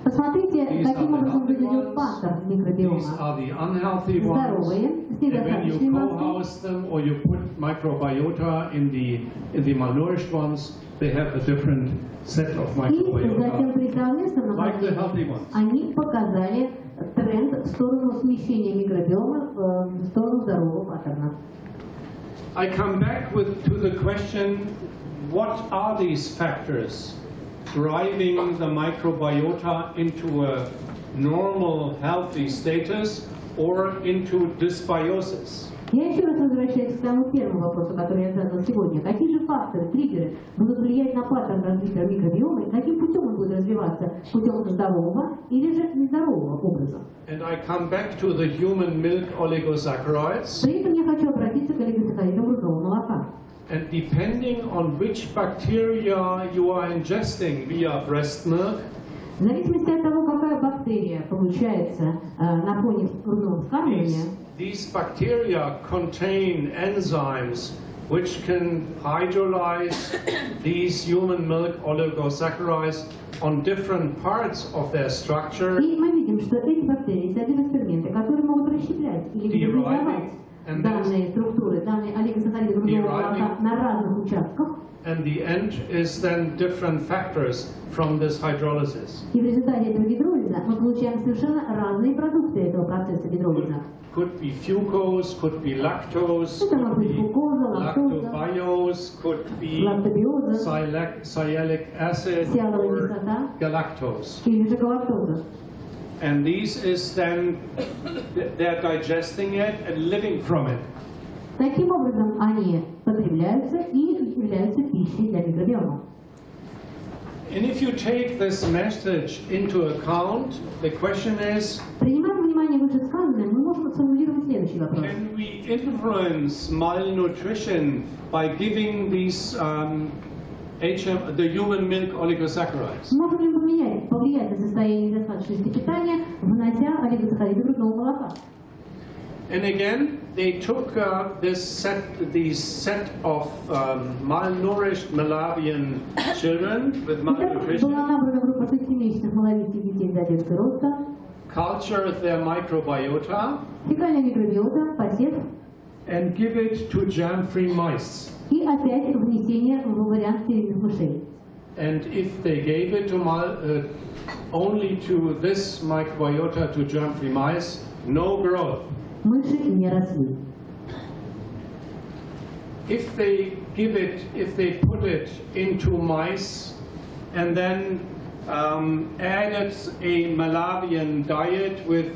Посмотрите, These каким are the образом healthy выглядит ones. паттерн These микробиома. are the unhealthy ones. Здоровые, с And when you недостаточной массой. co-house them or you put microbiota in the malnourished ones, they have a different set of И затем microbiota, при совместном like the нахождении healthy ones. они показали тренд в сторону смещения микробиома в сторону здорового паттерна. I come back to the question, what are these factors driving the microbiota into a normal, healthy status or into dysbiosis? Я еще раз возвращаясь к тому первому вопросу, который я задал сегодня, какие же факторы, триггеры будут влиять на паттерн развития микробиома, и каким путем он будет развиваться, путем здорового или же нездорового образа. And I come back to the human milk oligosaccharides. При этом я хочу обратиться к олигосахаридам грудного молока. And depending on which bacteria you are ingesting via breast milk, В зависимости от того, какая бактерия получается на фоне грудного вскармливания, these bacteria contain enzymes which can hydrolyze these human milk oligosaccharides on different parts of their structure, и мы видим, что эти бактерии содержат ферменты, которые могут расщеплять или гибридизовать данные структуры, данные олигосахариды грудного молока на разных участках. and the end is then different factors from this hydrolysis. И в результате этого гидролиза мы получаем совершенно разные продукты этого процесса гидролиза. Could be fucose, could be lactose, Это может could быть be глюкоза, лактоза, lactobiose, could be лактобиоза, sialic acid сиаловая or кислота galactose. или же галактоза. And these is then, they're digesting it and living from it. Таким образом, они потребляются и являются пищей для микробиома. And if you take this message into account, the question is, Принимая во внимание вышесказанное, мы можем сформулировать следующий вопрос. can we influence malnutrition by giving these the human milk oligosaccharides? Можем ли мы повлиять на состояние недостаточности питания, внося олигосахариды грудного молока? And again, they took these set of malnourished Malawian children with Итак, была malnutrition, набрана группа 6-месячных малавийских детей с задержкой роста, cultured their microbiota, фекальная микробиота, посев and give it to germ-free mice. и опять внесение в вариант стерильных мышей. And if they gave it to only to this microbiota to germ-free mice, no growth. Мыши не росли. If they put it into mice and then added a Malawian diet with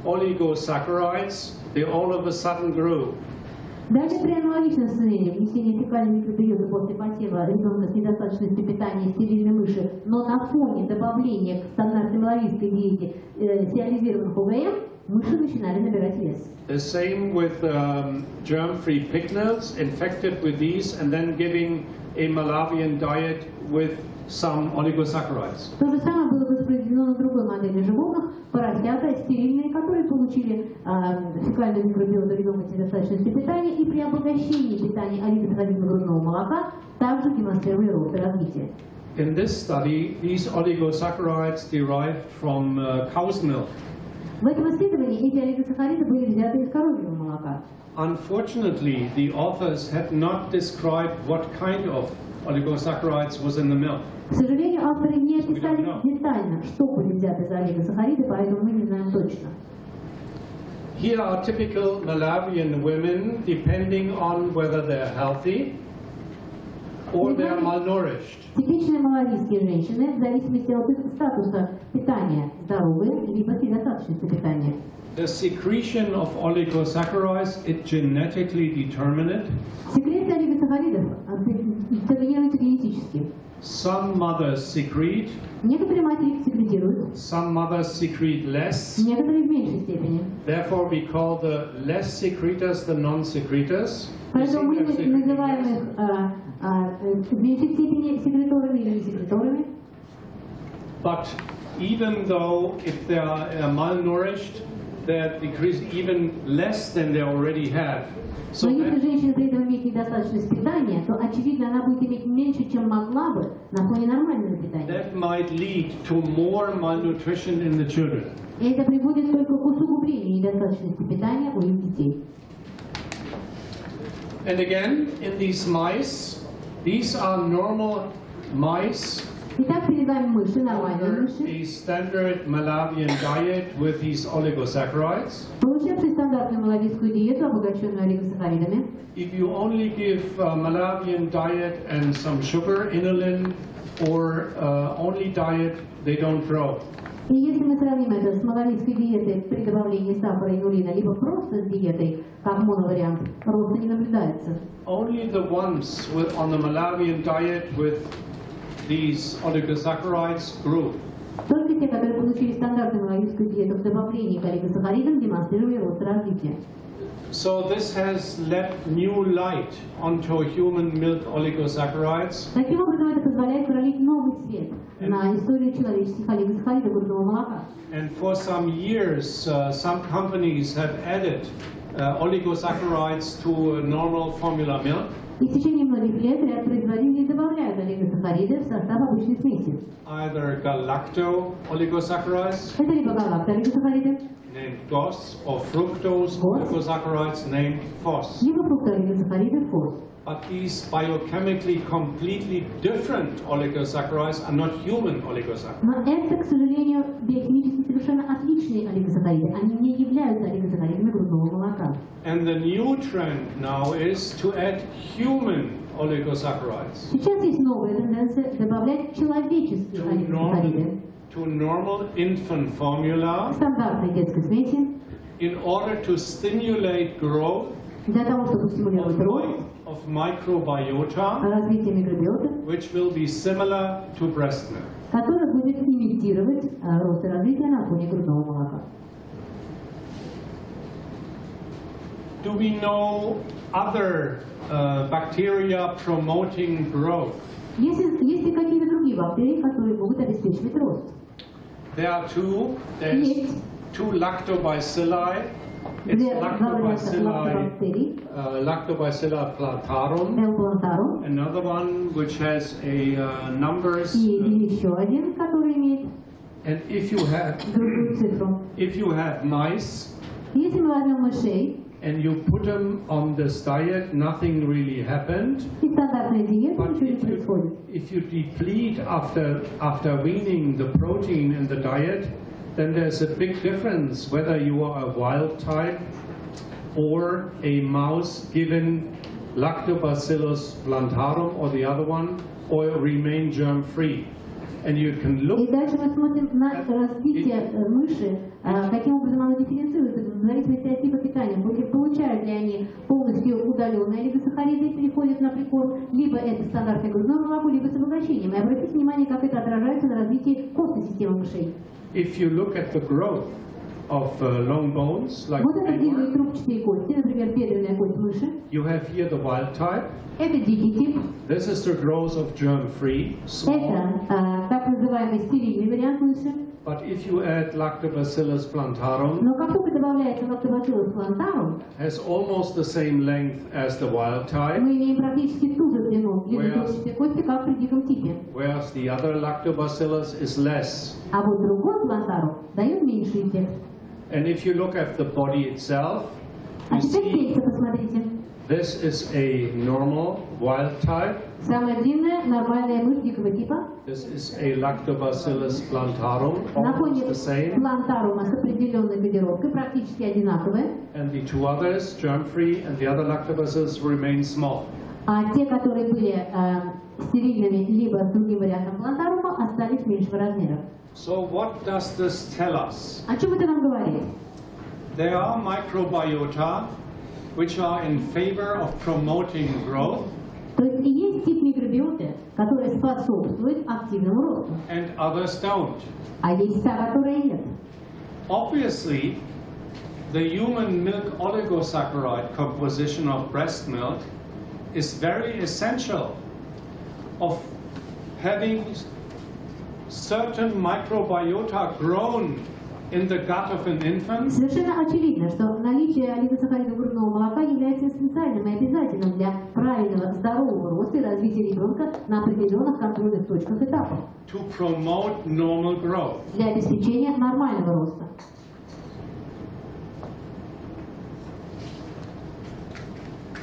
oligosaccharides, they all of a sudden grew. Даже при аналогичном сценарии внесения фекальной микробиоты после посева ребенка с недостаточностью питания и стерильной мыши, но на фоне добавления к стандартной малавийской диете стерилизированных ОГМ, мыши начинали набирать вес. The same with germ-free pigtails infected with these and then giving a Malawian diet with some oligosaccharides. То же самое было воспроизведено на другой модели животных, поросята стерильные, которые получили фекальную микробиоту ребенка с недостаточностью питания и при обогащении питания олигосахаридами грудного молока также демонстрируя рост и развитие. In this study, these oligosaccharides derived from cow's milk. В этом исследовании эти олигосахариды были взяты из коровьего молока. Unfortunately, the authors had not described what kind of oligosaccharides was in the milk. К сожалению, авторы не описали детально, что были взяты за олигосахариды, поэтому мы не знаем точно. Here are typical Malawian women, depending on whether they're healthy or they're malnourished. Типичные малавийские женщины, в зависимости от их статуса питания, здоровые либо с недостаточностью питания. The secretion of oligosaccharides is genetically determined. Секреция олигосахаридов детерминируется генетически. Some mothers secrete, Некоторые матери их секретируют, some mothers secrete less. некоторые в меньшей степени. Therefore, we call the less secretors the non-secretors. Поэтому мы называем их в меньшей степени секреторами или не секреторами. But even though if they are malnourished, they're decreased even less than they already have. So Но если that, женщина при этом имеет недостаточность питания, то очевидно она будет иметь меньше, чем могла бы на фоне нормального питания. that might lead to more malnutrition in the children. И это приводит только к усугублению недостаточности питания у их детей. And again, in these mice, these are normal mice Итак, перед вами мыши, нормальные under мыши, a standard Malawian diet with these oligosaccharides. получившие стандартную малавийскую диету, обогащенную олигосахаридами. If you only give Malawian diet and some sugar, inulin, or only diet, they don't grow. И если мы сравним это с малорийской диетой при добавлении сахара и инулина, либо просто с диетой, как моновариант, роста не наблюдается. Only the ones on the Malawian diet with these oligosaccharides grew. Только те, которые получили стандартную малорийскую диету в добавлении к олигосахаридам, демонстрировали рост развития. So this has let new light onto human milk oligosaccharides. Таким образом, это позволяет пролить новый свет на историю человеческих олигосахаридов грудного молока. And for some years, some companies have added oligosaccharides to normal formula milk. И в течение многих лет ряд производителей добавляют олигосахариды в состав обычной смеси. Either galacto oligosaccharides, Это либо галакто-олигосахариды, named GOS, or fructose oligosaccharides, named FOS. либо фруктоолигосахариды ФОС. But these biochemically completely different oligosaccharides are not human oligosaccharides. Но это, к сожалению, биохимически совершенно отличные олигосахариды. Они не являются олигосахаридами грудного молока. And the new trend now is to add human oligosaccharides Сейчас есть новая тенденция добавлять человеческие олигосахариды to normal infant к formula стандартной детской смеси in order to stimulate growth для того, чтобы стимулировать рост, of microbiota, развитие микробиота, which will be similar to breast milk. который будет имитировать рост и развитие на фоне грудного молока. Do we know other bacteria promoting growth? Есть ли какие-то другие бактерии, которые могут обеспечивать рост? There are two. There's Есть two lactobacilli. It's две лактобактерии, Lactobacillus plantarum. элплантарум, Another one which has a numbers. и еще один, который имеет And if другую цифру. you have mice Если мы возьмем мышей, and you put them on this diet, nothing really happened. и стандартная диета, But ничего не происходит. if you deplete after weaning the protein in the diet, then there's a big difference whether you are a wild type or a mouse given Lactobacillus plantarum or the other one, or remain germ-free. And you can look. И дальше мы смотрим на развитие мыши, каким образом оно дифференцируется в зависимости от типа питания. Получают ли они полностью удаленные олигосахариды и переходят на прикорм, либо это стандартное грудное молоко, либо с обогащением. И обратите внимание, как это отражается на развитии костной системы мышей. If you look at the growth of long bones, like Вот это длинные трубчатые кости, например, бедренная кость мыши. you have here the wild type. Это дикий тип. This is the growth of germ-free, small. Это так называемый стерильный вариант мыши. But if you add Lactobacillus plantarum, Но как только добавляется лактобациллус плантарум, has almost the same length as the wild type, мы имеем практически ту же длину трубчатой кости, как при диком типе. whereas the other Lactobacillus is less. А вот другой плантарум дает меньший эффект. And if you look at the body itself, А you теперь see тельце посмотрите. this is a normal wild type. Самая длинная нормальная мышь дикого типа. This is a Lactobacillus plantarum, На фоне almost the same. плантарума с определенной кодировкой, практически одинаковые. And the two others, germ-free, and the other Lactobacillus remain small. А те, которые были стерильными, либо с другим вариантом плантарума, остались меньшего размера. So what does this tell us? О чем это нам говорит? There are microbiota which are in favor of promoting growth, То есть есть тип микробиоты, который способствует активному росту, and others don't. а есть та, которая нет. Obviously, the human milk oligosaccharide composition of breast milk is very essential of having certain microbiota grown in the gut of an infant. Совершенно очевидно, что наличие олигосахаридов грудного молока является эссенциальным и обязательным для правильного здорового роста и развития ребенка на определенных контрольных точках этапа, To promote normal growth. для обеспечения нормального роста.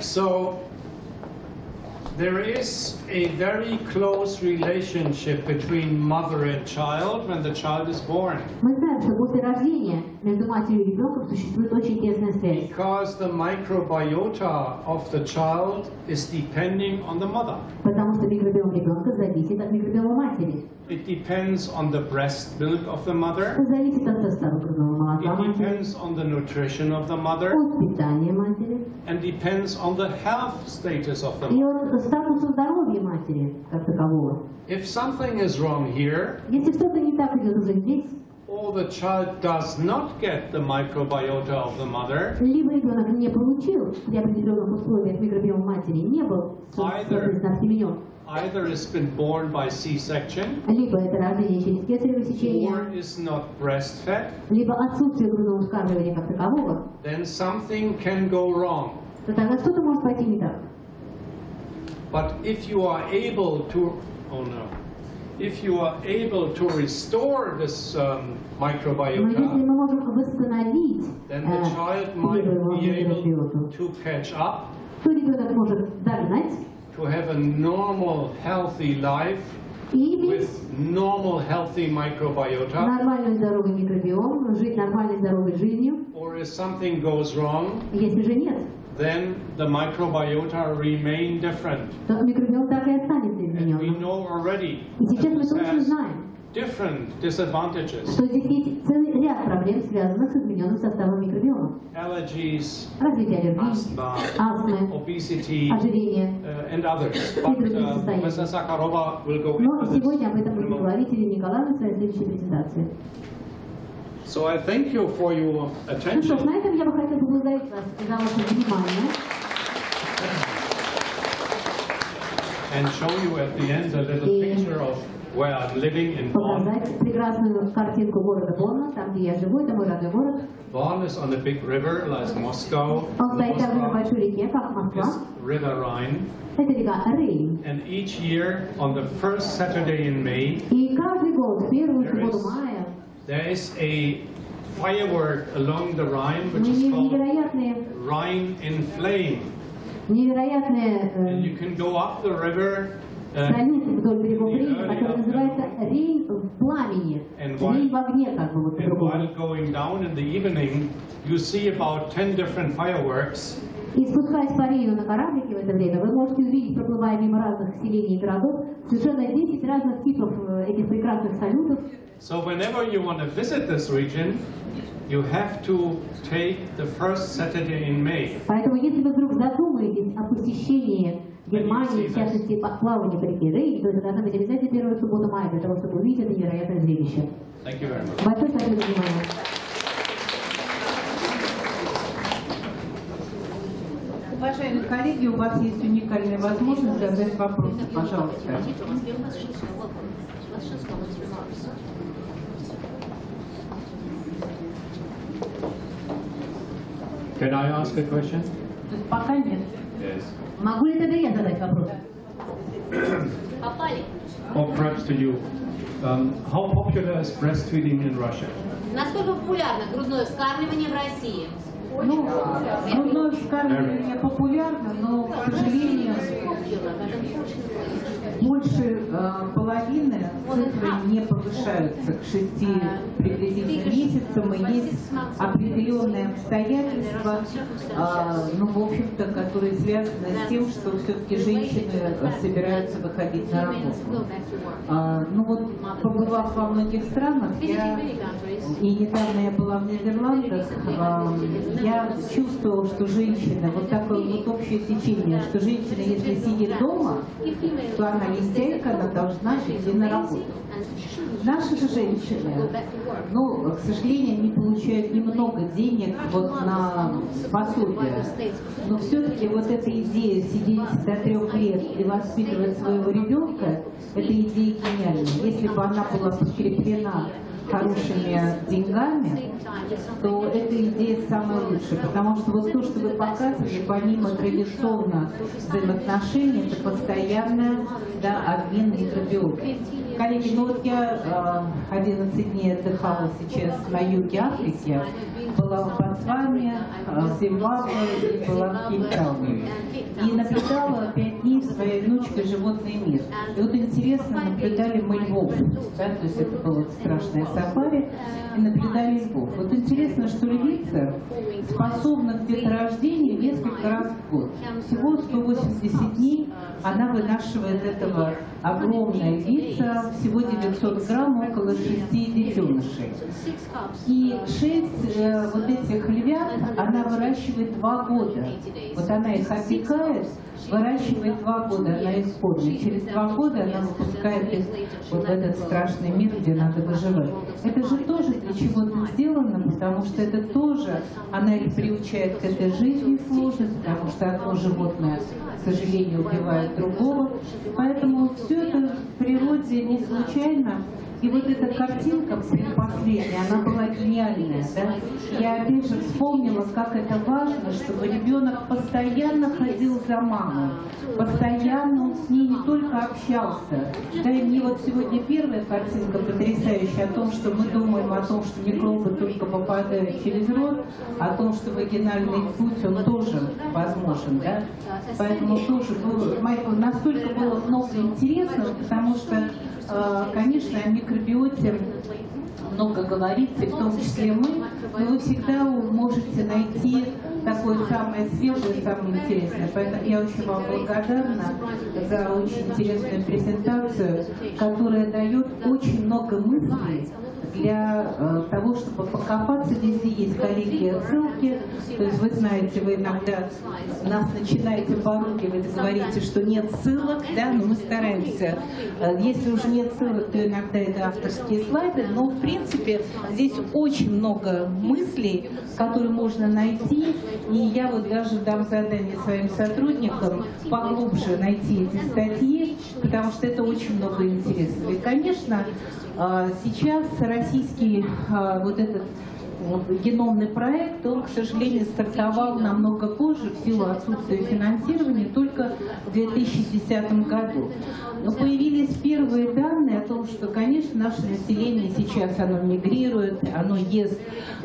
So there is a very close relationship between mother and child when the child is born. Мы знаем, что после рождения между матерью и ребенком существует очень тесная связь. Because the microbiota of the child is depending on the mother. Потому что микробиом ребенка зависит от микробиома матери. It depends on the breast milk of the mother. Зависит от состава грудного молока It матери, depends on the nutrition of the mother. от питания матери And depends on the health status of the и mother. от статуса здоровья матери как такового. If something is wrong here, Если что-то не так идет уже здесь, or the child does not get the microbiota of the mother, либо ребенок не получил при определенных условиях микробиом матери, не был, соответственно, осеменен, either has been born by C-section, либо это рождение через кесарево сечение, or is not breastfed, либо отсутствие грудного вскармливания как такового, then something can go wrong. то тогда что-то может пойти не так. But if you are able to, if you are able to restore this Но если microbiota, мы можем восстановить then the child might be able to catch up, то ребенок может догнать to have a normal, healthy life и иметь with normal, healthy microbiota. нормальный здоровый микробиом, жить нормальной здоровой жизнью. Or if something goes wrong, Если же нет, then the microbiota remain different. то микробиом так и останется And we измененным. know already И that сейчас мы this точно has знаем, different disadvantages. что здесь есть целый ряд проблем, связанных с измененным составом микробиома. Allergies, Развитие аллергии, asthma, астмы, obesity, ожирение. and others. But Professor Sakharova will go Но into this сегодня об этом in a будет moment. говорить Ирина Николаевна в своей следующей презентации. So I thank you for your Ну что ж, attention. на этом я бы хотела поблагодарить вас за ваше внимание And show you at the end a little picture of where I'm living in Bonn. показать прекрасную картинку города Бонна, там, где я живу, это мой родной город. Bonn is on a big river, like Moscow. Он стоит также на Moscow большой реке, как Москва. is River Rhine. Это река Рейн. And each year, on the first Saturday in May, И каждый год, в первую There субботу is- мая, there is a firework along the Rhine, мы which is called невероятные, Rhine in Flame. невероятные And you can go up the river. страницы вдоль берегов Рейна, которая называется Рейн в пламени. And Рейн в огне, как бы вот And по-другому. while going down in the evening, you see about 10 different fireworks. И спускаясь по Рейну на кораблике в это время, вы можете увидеть, проплывая мимо разных селений и городов, совершенно 10 разных типов этих прекрасных салютов. So whenever you want to visit this region, you have to take the first Saturday in May. Поэтому, если вы вдруг задумаетесь о посещении Германии, в частности, плавания по реке Рейн, то это должна быть обязательно первая суббота мая, для того, чтобы увидеть это невероятное зрелище. Thank you very much. Большое спасибо за внимание. Уважаемые коллеги, у вас есть уникальная возможность задать вопросы. Пожалуйста. Can I ask a question? То есть пока нет. Yes. Могу ли тогда я задать вопрос? Or perhaps to you. How popular is breastfeeding in Russia? Насколько популярно грудное вскармливание в России? Ну, грудное вскармливание популярно, но, к сожалению, больше половины цифры не повышаются к 6 приблизительно месяцам, и есть определенные обстоятельства, ну, в общем-то, которые связаны с тем, что все-таки женщины собираются выходить на работу. Ну вот, побывав во многих странах, и недавно я была в Нидерландах, я чувствовала, что женщина, вот такое вот общее течение, что женщина, если сидит дома, то она лентяйка, она должна идти на работу. Наши же женщины, ну, к сожалению, они получают немного денег вот на пособие, но все-таки вот эта идея сидеть до 3 лет и воспитывать своего ребенка, это идея гениальная. Если бы она была подкреплена хорошими деньгами, то эта идея самая лучшая, потому что вот то, что вы показывали, помимо традиционно взаимоотношений, это постоянный, да, обмен микробиотами. Коллеги, ну вот я 11 дней отдыхала сейчас на юге Африки, была в Ботсване, в Зимбабве и была в Кейптауне. И наблюдала 5 дней своей внучкой «Животный мир». И вот интересно, наблюдали мы львов львов, да, то есть это было страшное сафари, и наблюдали львов. Вот интересно, что львица способна к деторождению несколько раз в год. Всего 180 дней она вынашивает этого огромная львица, всего 900 грамм, около 6 детенышей. И 6 вот этих львят она выращивает 2 года. Вот она их опекает, выращивает 2 года, она их кормит. Через 2 года она выпускает их вот в этот страшный мир, где надо выживать. Это же тоже для чего-то сделано, потому что это тоже, она их приучает к этой жизни сложной, потому что одно животное, к сожалению, убивает другого. Поэтому все это в природе не случайно. И вот эта картинка последняя, она была гениальная. Да? Я опять же вспомнила, как это важно, чтобы ребенок постоянно ходил за мамой, постоянно он с ней не только общался. Да, и мне вот сегодня первая картинка потрясающая о том, что мы думаем о том, что микробы только попадают через рот, о том, что вагинальный путь, он тоже возможен. Да? Поэтому тоже было, Майкл, настолько было много интересного, потому что, конечно, о микробиоте много говорится, в том числе мы, но вы всегда можете найти такое самое свежее, самое интересное. Поэтому я очень вам благодарна за очень интересную презентацию, которая дает очень много мыслей для того, чтобы покопаться. Везде есть коллеги ссылки. То есть вы знаете, вы иногда нас начинаете поругивать, говорите, что нет ссылок, да, но мы стараемся. Если уже нет ссылок, то иногда это авторские слайды, но в принципе здесь очень много мыслей, которые можно найти, и я вот даже дам задание своим сотрудникам поглубже найти эти статьи, потому что это очень много интересного. И, конечно, сейчас российский вот этот геномный проект, он, к сожалению, стартовал намного позже в силу отсутствия финансирования, только в 2010 году. Но появились первые данные о том, что, конечно, наше население сейчас оно мигрирует, оно ест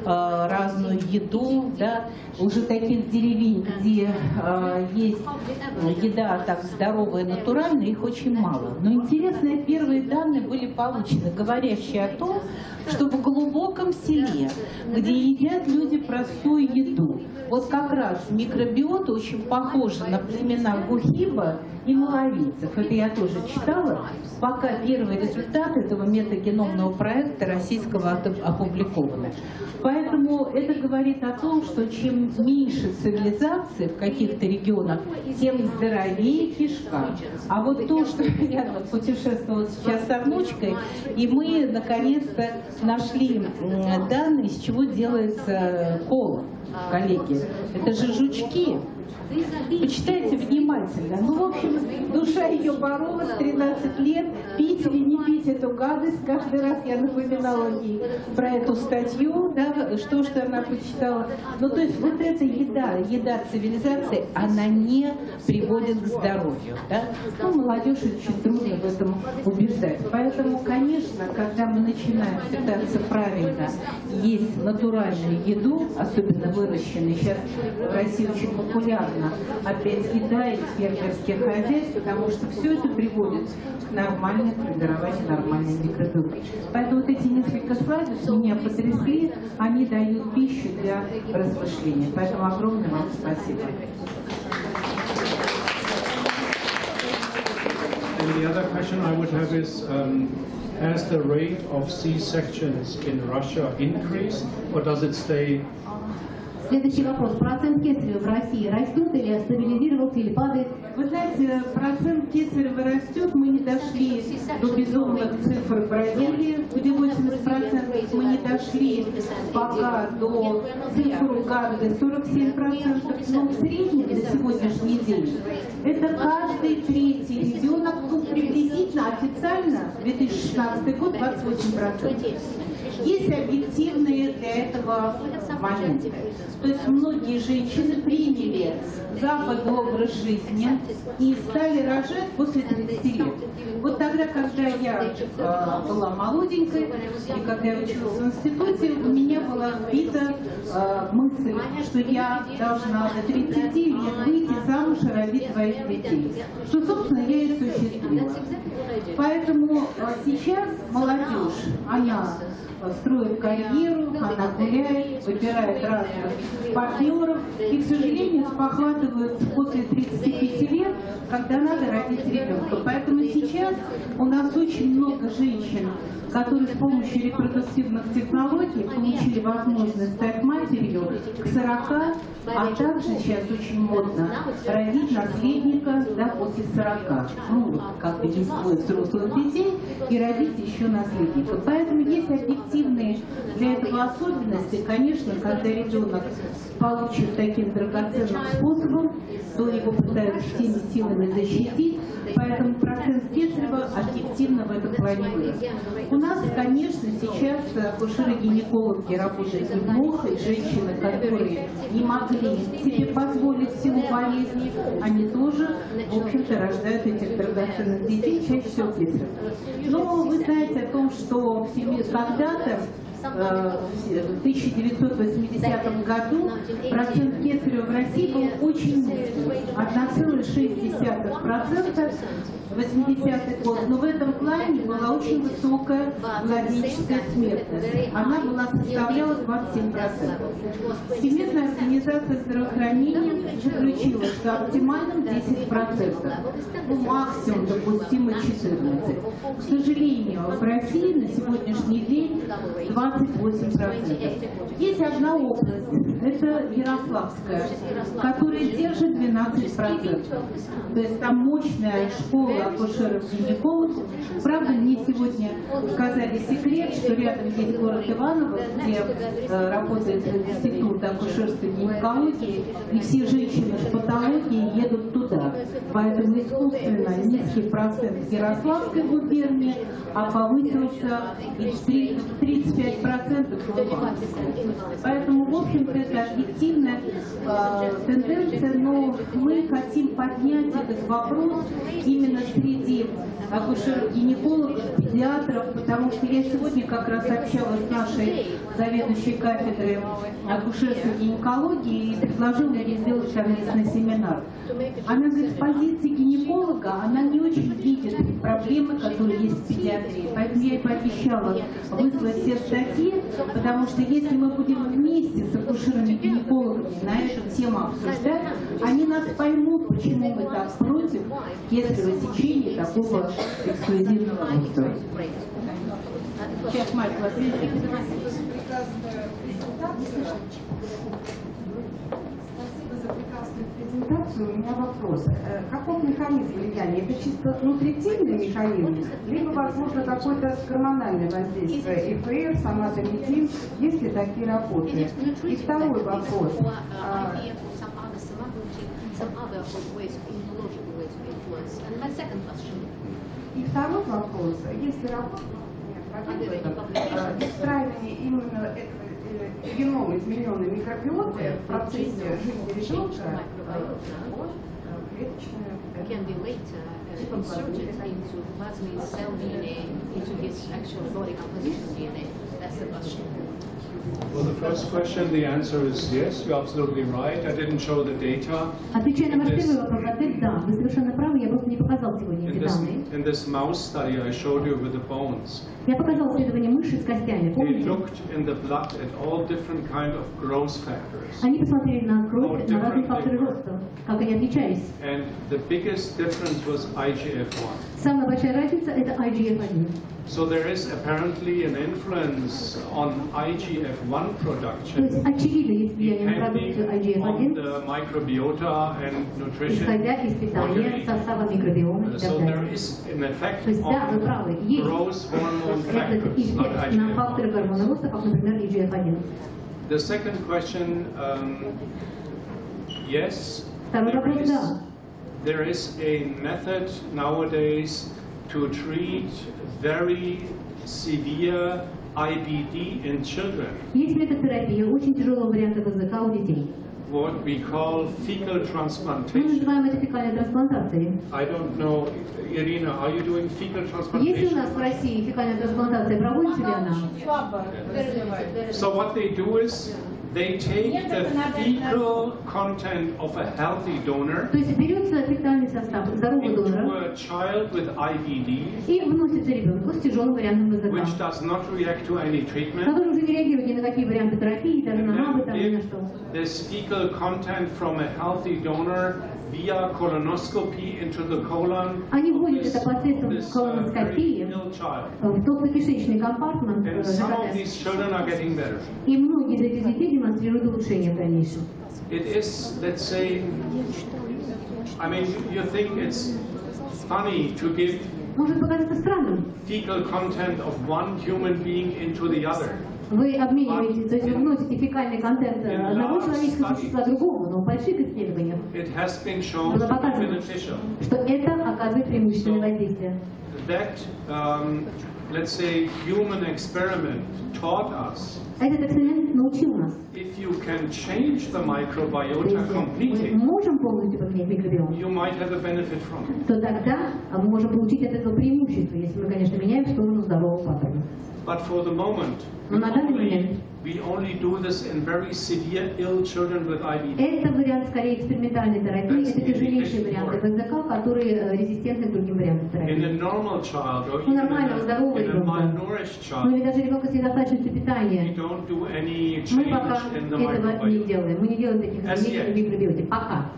разную еду, да, уже таких деревень, где есть еда так здоровая, натуральная, их очень мало. Но интересные первые данные были получены, говорящие о том, что в глубоком селе, где едят люди простую еду, вот как раз микробиота очень похожа на племена гухиба и малавийцев. Это я тоже читала, пока первые результаты этого метагеномного проекта российского опубликованы. Поэтому это говорит о том, что чем меньше цивилизации в каких-то регионах, тем здоровее кишка. А вот то, что я путешествовала сейчас со внучкой, и мы наконец-то нашли данные, из чего делается кола, коллеги. Это же жучки. Почитайте внимательно. Ну, в общем, душа ее боролась 13 лет, пить или не пить эту гадость. Каждый раз я напоминала ей про эту статью, да, что она почитала. Ну, то есть вот эта еда цивилизации, она не приводит к здоровью. Да? Ну, молодежь очень трудно в этом убеждать. Поэтому, конечно, когда мы начинаем питаться правильно, есть натуральную еду, особенно выращенную, сейчас в России очень популярна опять еда из фермерских хозяйств, потому что все это приводит к нормальному формированию нормальной микробиоты. Поэтому вот эти несколько слайдов меня потрясли, они дают пищу для размышления. Поэтому огромное вам спасибо. And the other question I would have is, has the rate of C-sections in Russia increased, or does it stay? Следующий вопрос. Процент кесарева в России растет или стабилизировался, или падает? Вы знаете, процент кесарева растет, мы не дошли до безумных цифр в Бразилии, где 80%, мы не дошли пока до цифр Уганды 47%, но в среднем на сегодняшний день это каждый третий ребенок, ну, приблизительно, официально, 2016 год 28%. Есть объективные для этого моменты. То есть многие женщины приняли западный образ жизни и стали рожать после 30 лет. Вот тогда, когда я была молоденькой, и когда я училась в институте, у меня была вбита мысль, что я должна до 30 лет выйти замуж и родить своих детей. Что, собственно, я и осуществила. Поэтому сейчас молодежь, она строит карьеру, она гуляет, выбирает разных партнеров и, к сожалению, спохватываются после 35 лет, когда надо родить ребенка. Поэтому сейчас у нас очень много женщин, которые с помощью репродуктивных технологий получили возможность стать матерью к 40, а также сейчас очень модно родить наследника, да, после 40. Ну, как бы не свой взрослых детей и родить еще наследника. Поэтому есть объективные для этого особенности. Конечно, когда ребенок получит таким драгоценным способом, то его пытаются всеми силами защитить. Поэтому процент кесарева объективно в этом плане вырос. У нас, конечно, сейчас акушеры-гинекологи работают неплохо, и женщины, которые не могли себе позволить в силу болезни, они тоже, в общем-то, рождают этих драгоценных детей, чаще всего кесарево. Но вы знаете о том, что когда-то, в 1980 году, процент кесарева в России был очень низкий, 1,6%. 80-й год, но в этом плане была очень высокая младенческая смертность. Она составляла 27%. Всемирная организация здравоохранения заключила, что оптимальным 10%, ну, максимум допустимый 14%. К сожалению, в России на сегодняшний день 28%. Есть одна область, это Ярославская, которая держит 12%. То есть там мощная школа акушеров-гинекологов. Правда, мне сегодня сказали секрет, что рядом есть город Иваново, где работает институт акушерской гинекологии, и все женщины с патологией едут туда. Поэтому искусственно низкий процент в Ярославской губернии, а повысился и 35% в Луганской. Поэтому, в общем-то, это объективная тенденция, но мы хотим поднять этот вопрос именно среди акушеров-гинекологов, педиатров, потому что я сегодня как раз общалась с нашей заведующей кафедрой акушерской гинекологии и предложила ей сделать совместный семинар. Она говорит, с позиции гинеколога она не очень видит проблемы, которые есть в педиатрии. Поэтому я ей пообещала выслать все статьи, потому что если мы будем вместе с акушерами-гинекологами на эту тему обсуждать, они нас поймут, почему мы так против кесарево сечения такого эксклюзивного устройства. Сейчас Майкл ответит. Спасибо за прекрасную презентацию. У меня вопрос. Каков механизм влияния? Это чисто нутритивный механизм, либо, возможно, какое-то гормональное воздействие? ИФР, соматомедин, есть ли такие работы? И второй вопрос. И второй вопрос. Есть ли работа устраивание именно геном измененной микробиоты в процессе жизни ребенка клеточная inserted into plasmid cell DNA into his actual body composition DNA? That's the question. Well, the first question, the answer is yes, you're absolutely right. I didn't show the data. Отвечая на ваш первый вопрос, ответ да. Вы совершенно правы, я просто не показал сегодня эти данные. In this mouse study I showed you with the bones. Я показал исследование мыши с костями, They помните? looked in the blood at all different kind of growth factors. Они посмотрели на кровь, на разные факторы роста, как они отличались. And the biggest difference was IGF-1. Самая большая разница – это IGF-1. So there is apparently an influence on IGF-1 То production, есть, очевидно, есть влияние на продукцию on IGF-1, the microbiota and nutrition. исходя из питания, состава микробиома и так So there далее. is an effect То есть, да, вы правы, on есть growth hormone этот factors, not эффект на факторы IGF-1. гормона роста, как, например, IGF-1. The second question, yes, Второй вопрос – да. there is a method nowadays to treat very severe IBD in children. Есть метод терапии очень тяжелого варианта ВЗК у детей. What we call fecal Мы transplantation. называем это фекальной трансплантацией. I don't know, Irina, are you doing fecal Есть у нас transplantation? в России фекальная трансплантация, проводится ли она? So what they do is they take the fecal content of a healthy donor То есть берется фекальный состав здорового into донора a child with IBD, и вносится ребенку с тяжелым вариантом which ВЗК, does not react to any treatment. который уже не реагирует ни на какие варианты терапии, даже на And МАБы, then там, ни на give что. this fecal content from a healthy donor via colonoscopy into the colon Они of вводят this, это посредством very колоноскопии ill child. в толстокишечный компартмент And some of ЖКТ. these children are getting better. И многие из этих детей демонстрируют улучшение в дальнейшем. It is, let's say, I mean, you think it's funny to give Может показаться странным. fecal content of one human being into the other. Вы обмениваете, то есть вы вносите фекальный контент одного человеческого существа другому, но в больших исследованиях It has been shown было to be показано, beneficial. что это оказывает преимущественное воздействие. That, let's say, human experiment taught us Этот эксперимент научил нас, if you can change the microbiota если мы completely, можем полностью поменять микробиом, you might have a benefit from it. то тогда мы можем получить от этого преимущество, если мы, конечно, меняем в сторону здорового паттерна. But for the moment, Но на данный момент we only do this in very severe ill children with IBD. это вариант скорее экспериментальной терапии, это тяжелейшие варианты ВЗК, которые резистентны к другим вариантам In a терапии. normal child or У even нормального, здорового in a ребенка, malnourished ну child, или даже ребенка с недостаточностью we питания, don't do any мы пока change in the этого не microbiome. делаем. Мы не делаем таких As изменений в yet. микробиоте.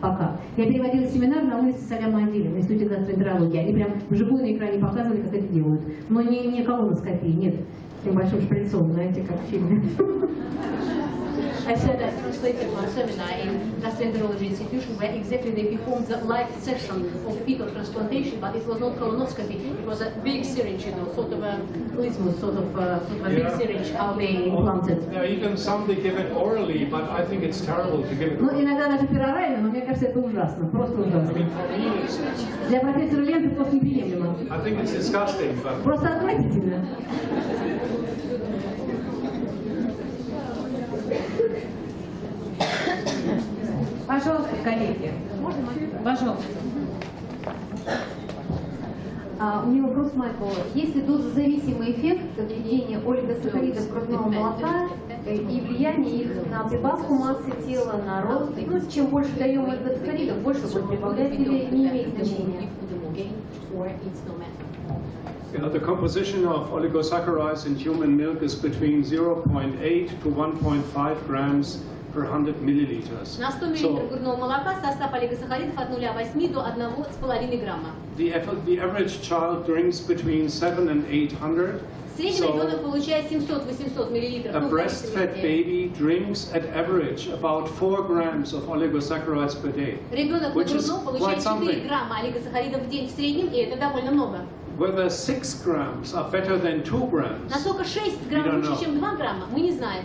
Пока. Я переводила семинар на улице Салям-Адиле в Институте гастроэнтерологии. Они прям вживую на экране показывали, как это делают. Но не колоноскопии, нет. С небольшим шприцом, знаете, как в фильме. I said I translated one seminar in gastroenterology institution where exactly they performed the live section of fecal transplantation, but it was not colonoscopy. It was a big syringe, you know, sort of a lismus, sort of a big Yeah. syringe. How they Implanted. Yeah, even some they give it orally, but I think it's terrible to give it Ну, orally. иногда даже перорально, но мне кажется, это ужасно. Просто I ужасно. mean, for me, it's, Для профессора Ленца просто неприемлемо. I think it's disgusting, but Просто отвратительно. Пожалуйста, коллеги. Пожалуйста. У меня вопрос, Майкл. Есть ли дозозависимый эффект введения олигосахаридов грудного молока и влияние их на прибавку массы тела, на рост? Ну, чем больше даем олигосахаридов, больше будет прибавлять или не имеет значения? you know, the composition of oligosaccharides in human milk is between 0.8 to 1.5 grams per 100 milliliters. На 100 мл грудного молока состав олигосахаридов от 0,8 до 1,5 грамма. The average child drinks between 7 and 800. В среднем ребенок получает 700-800 мл. A breastfed baby drinks at average about 4 grams of oligosaccharides per day, Ребенок на which is грудном quite получает 4 something. грамма олигосахаридов в день в среднем, и это довольно много. Whether 6 grams are better than 2 grams, Насколько 6 We грамм don't лучше, know. чем 2 грамма, мы не знаем.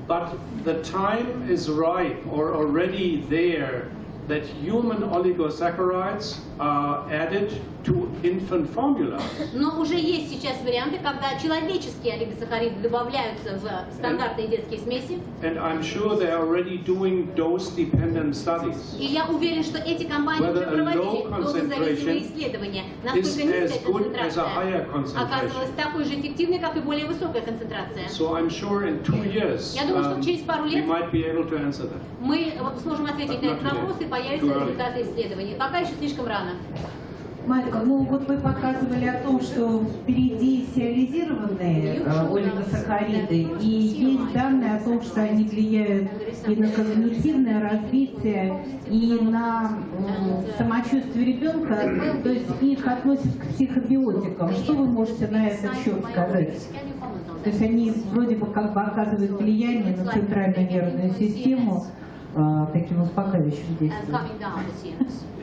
but the time is ripe or already there that human oligosaccharides are added to infant formula. Но уже есть сейчас варианты, когда человеческие олигосахариды добавляются в стандартные детские смеси. And I'm sure they are already doing dose-dependent studies. И я уверен, что эти компании уже Whether a проводили low дозозависимые concentration исследования, is насколько as низкая good as a higher концентрация оказывалась concentration. такой же эффективной, как и более высокая концентрация. So I'm sure in 2 years Я думаю, что через пару we лет might be able to answer that. мы сможем ответить на этот вопрос, и появятся Too early. результаты исследований. Пока еще слишком рано. Майкл, ну вот вы показывали о том, что впереди сериализированные олигосахариды, и есть данные о том, что они влияют и на когнитивное развитие, и на самочувствие ребенка, то есть их относят к психобиотикам. Что вы можете на этот счет сказать? То есть они вроде бы как бы оказывают влияние на центральную нервную систему таким успокаивающим действием.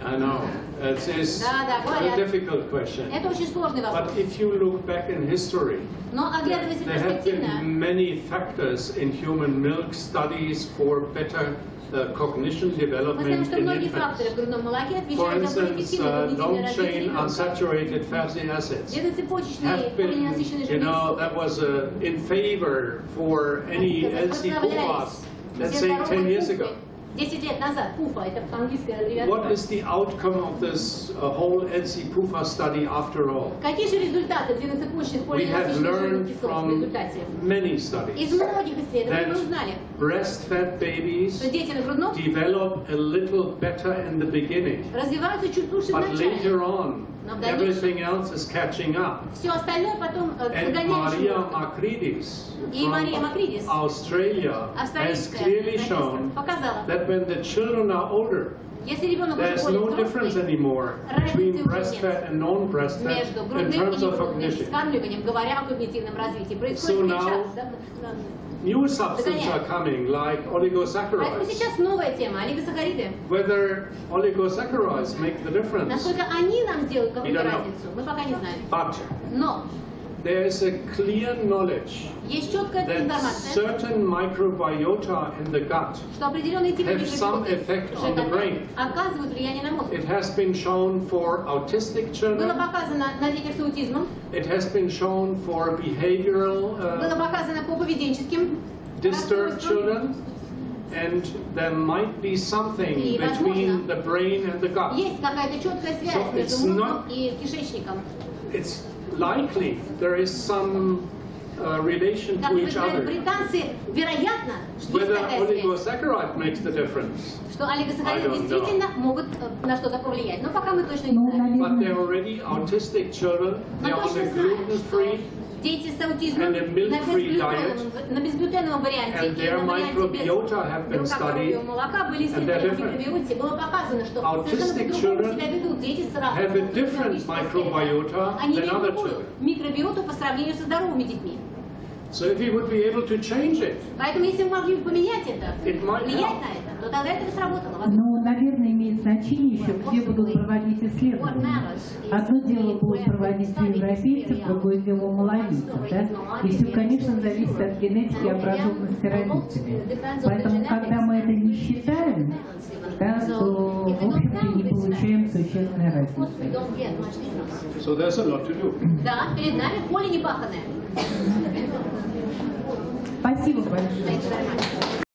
I know. It's a difficult question. Это очень сложный вопрос. But if you look back in history, Но оглядываясь there have перспективно, been many factors in human milk studies for better cognition Мы знаем, development что in многие infants. факторы в грудном молоке For отвечают за более instance, эффективное когнитивное развитие long-chain ребенка. unsaturated fatty acids Жирноцепочечные have been, полиненасыщенные you know, жирные that was in favor for any LC PUFAs, let's say 10 years ago. 10 лет назад, ПУФА, это английская аббревиатура. What is the outcome of this whole LC PUFA study after all? Какие же результаты жирноцепочечных We have полиненасыщенных жирных learned кислот в from результате? many Из studies многих исследований мы узнали, that breastfed babies что дети на грудном develop a little better in the beginning, развиваются чуть лучше в but начале. later on, Но в дальнейшем everything else is catching up. все остальное потом And догоняет Maria животных. Makridis И Мария from Макридис, Australia has австралийская clearly профессор, shown показала, that when the children are older, если ребенок уже there's более no difference взрослый, anymore between breastfed and non-breastfed между in грудным и terms of негрудным cognition. вскармливанием, говоря о когнитивном развитии, происходит So сейчас. now- New substances are coming, like Поэтому oligosaccharides. сейчас новая тема, олигосахариды. Whether oligosaccharides make the difference, Насколько они нам сделают We какую-то don't know. разницу, мы пока не знаем. but Но there is a clear knowledge есть четкая that информация, certain microbiota in the gut что определенные типы have some микробиоты effect on the brain. оказывают влияние на мозг. It has been shown for autistic Было children. показано на детях с аутизмом, It has been shown for behavioral было показано по поведенческим disturbed расстройствам. children, and there might be something И, between возможно, the brain and the gut. Есть какая-то четкая связь So между it's мозгом not- и кишечником. It's likely there is some relation Как to each утверждают other. британцы, вероятно, что есть Whether такая связь, oligosaccharide makes the difference, что I олигосахариды don't действительно могут на что-то повлиять. Но пока мы точно не Ну, знаем. but they're наверное, already autistic children. They're on a gluten-free, Дети с аутизмом And a milk-free на безглютеновом варианте and и their на варианте microbiota have been без белка коровьего studied, молока были and they're исследованы в different. микробиоте. Было показано, что Autistic совершенно по-другому children себя ведут дети с разным have a different microbiota Они than имеют other другую children. микробиоту по сравнению со здоровыми детьми. So if we would be able to change it, Поэтому если мы могли бы поменять это, It might влиять help. на это, то тогда это бы сработало. ну, наверное, имеет значение еще, где будут проводить исследования. Одно дело будут проводить у европейцев, другое дело у малавийцев, да? И все, конечно, зависит от генетики и образованности родителей. Поэтому, когда мы это не считаем, да, то, в общем-то, не получаем существенной разницы. so there's a lot to do. Да, перед нами поле непаханное. Спасибо большое. Thank you very much.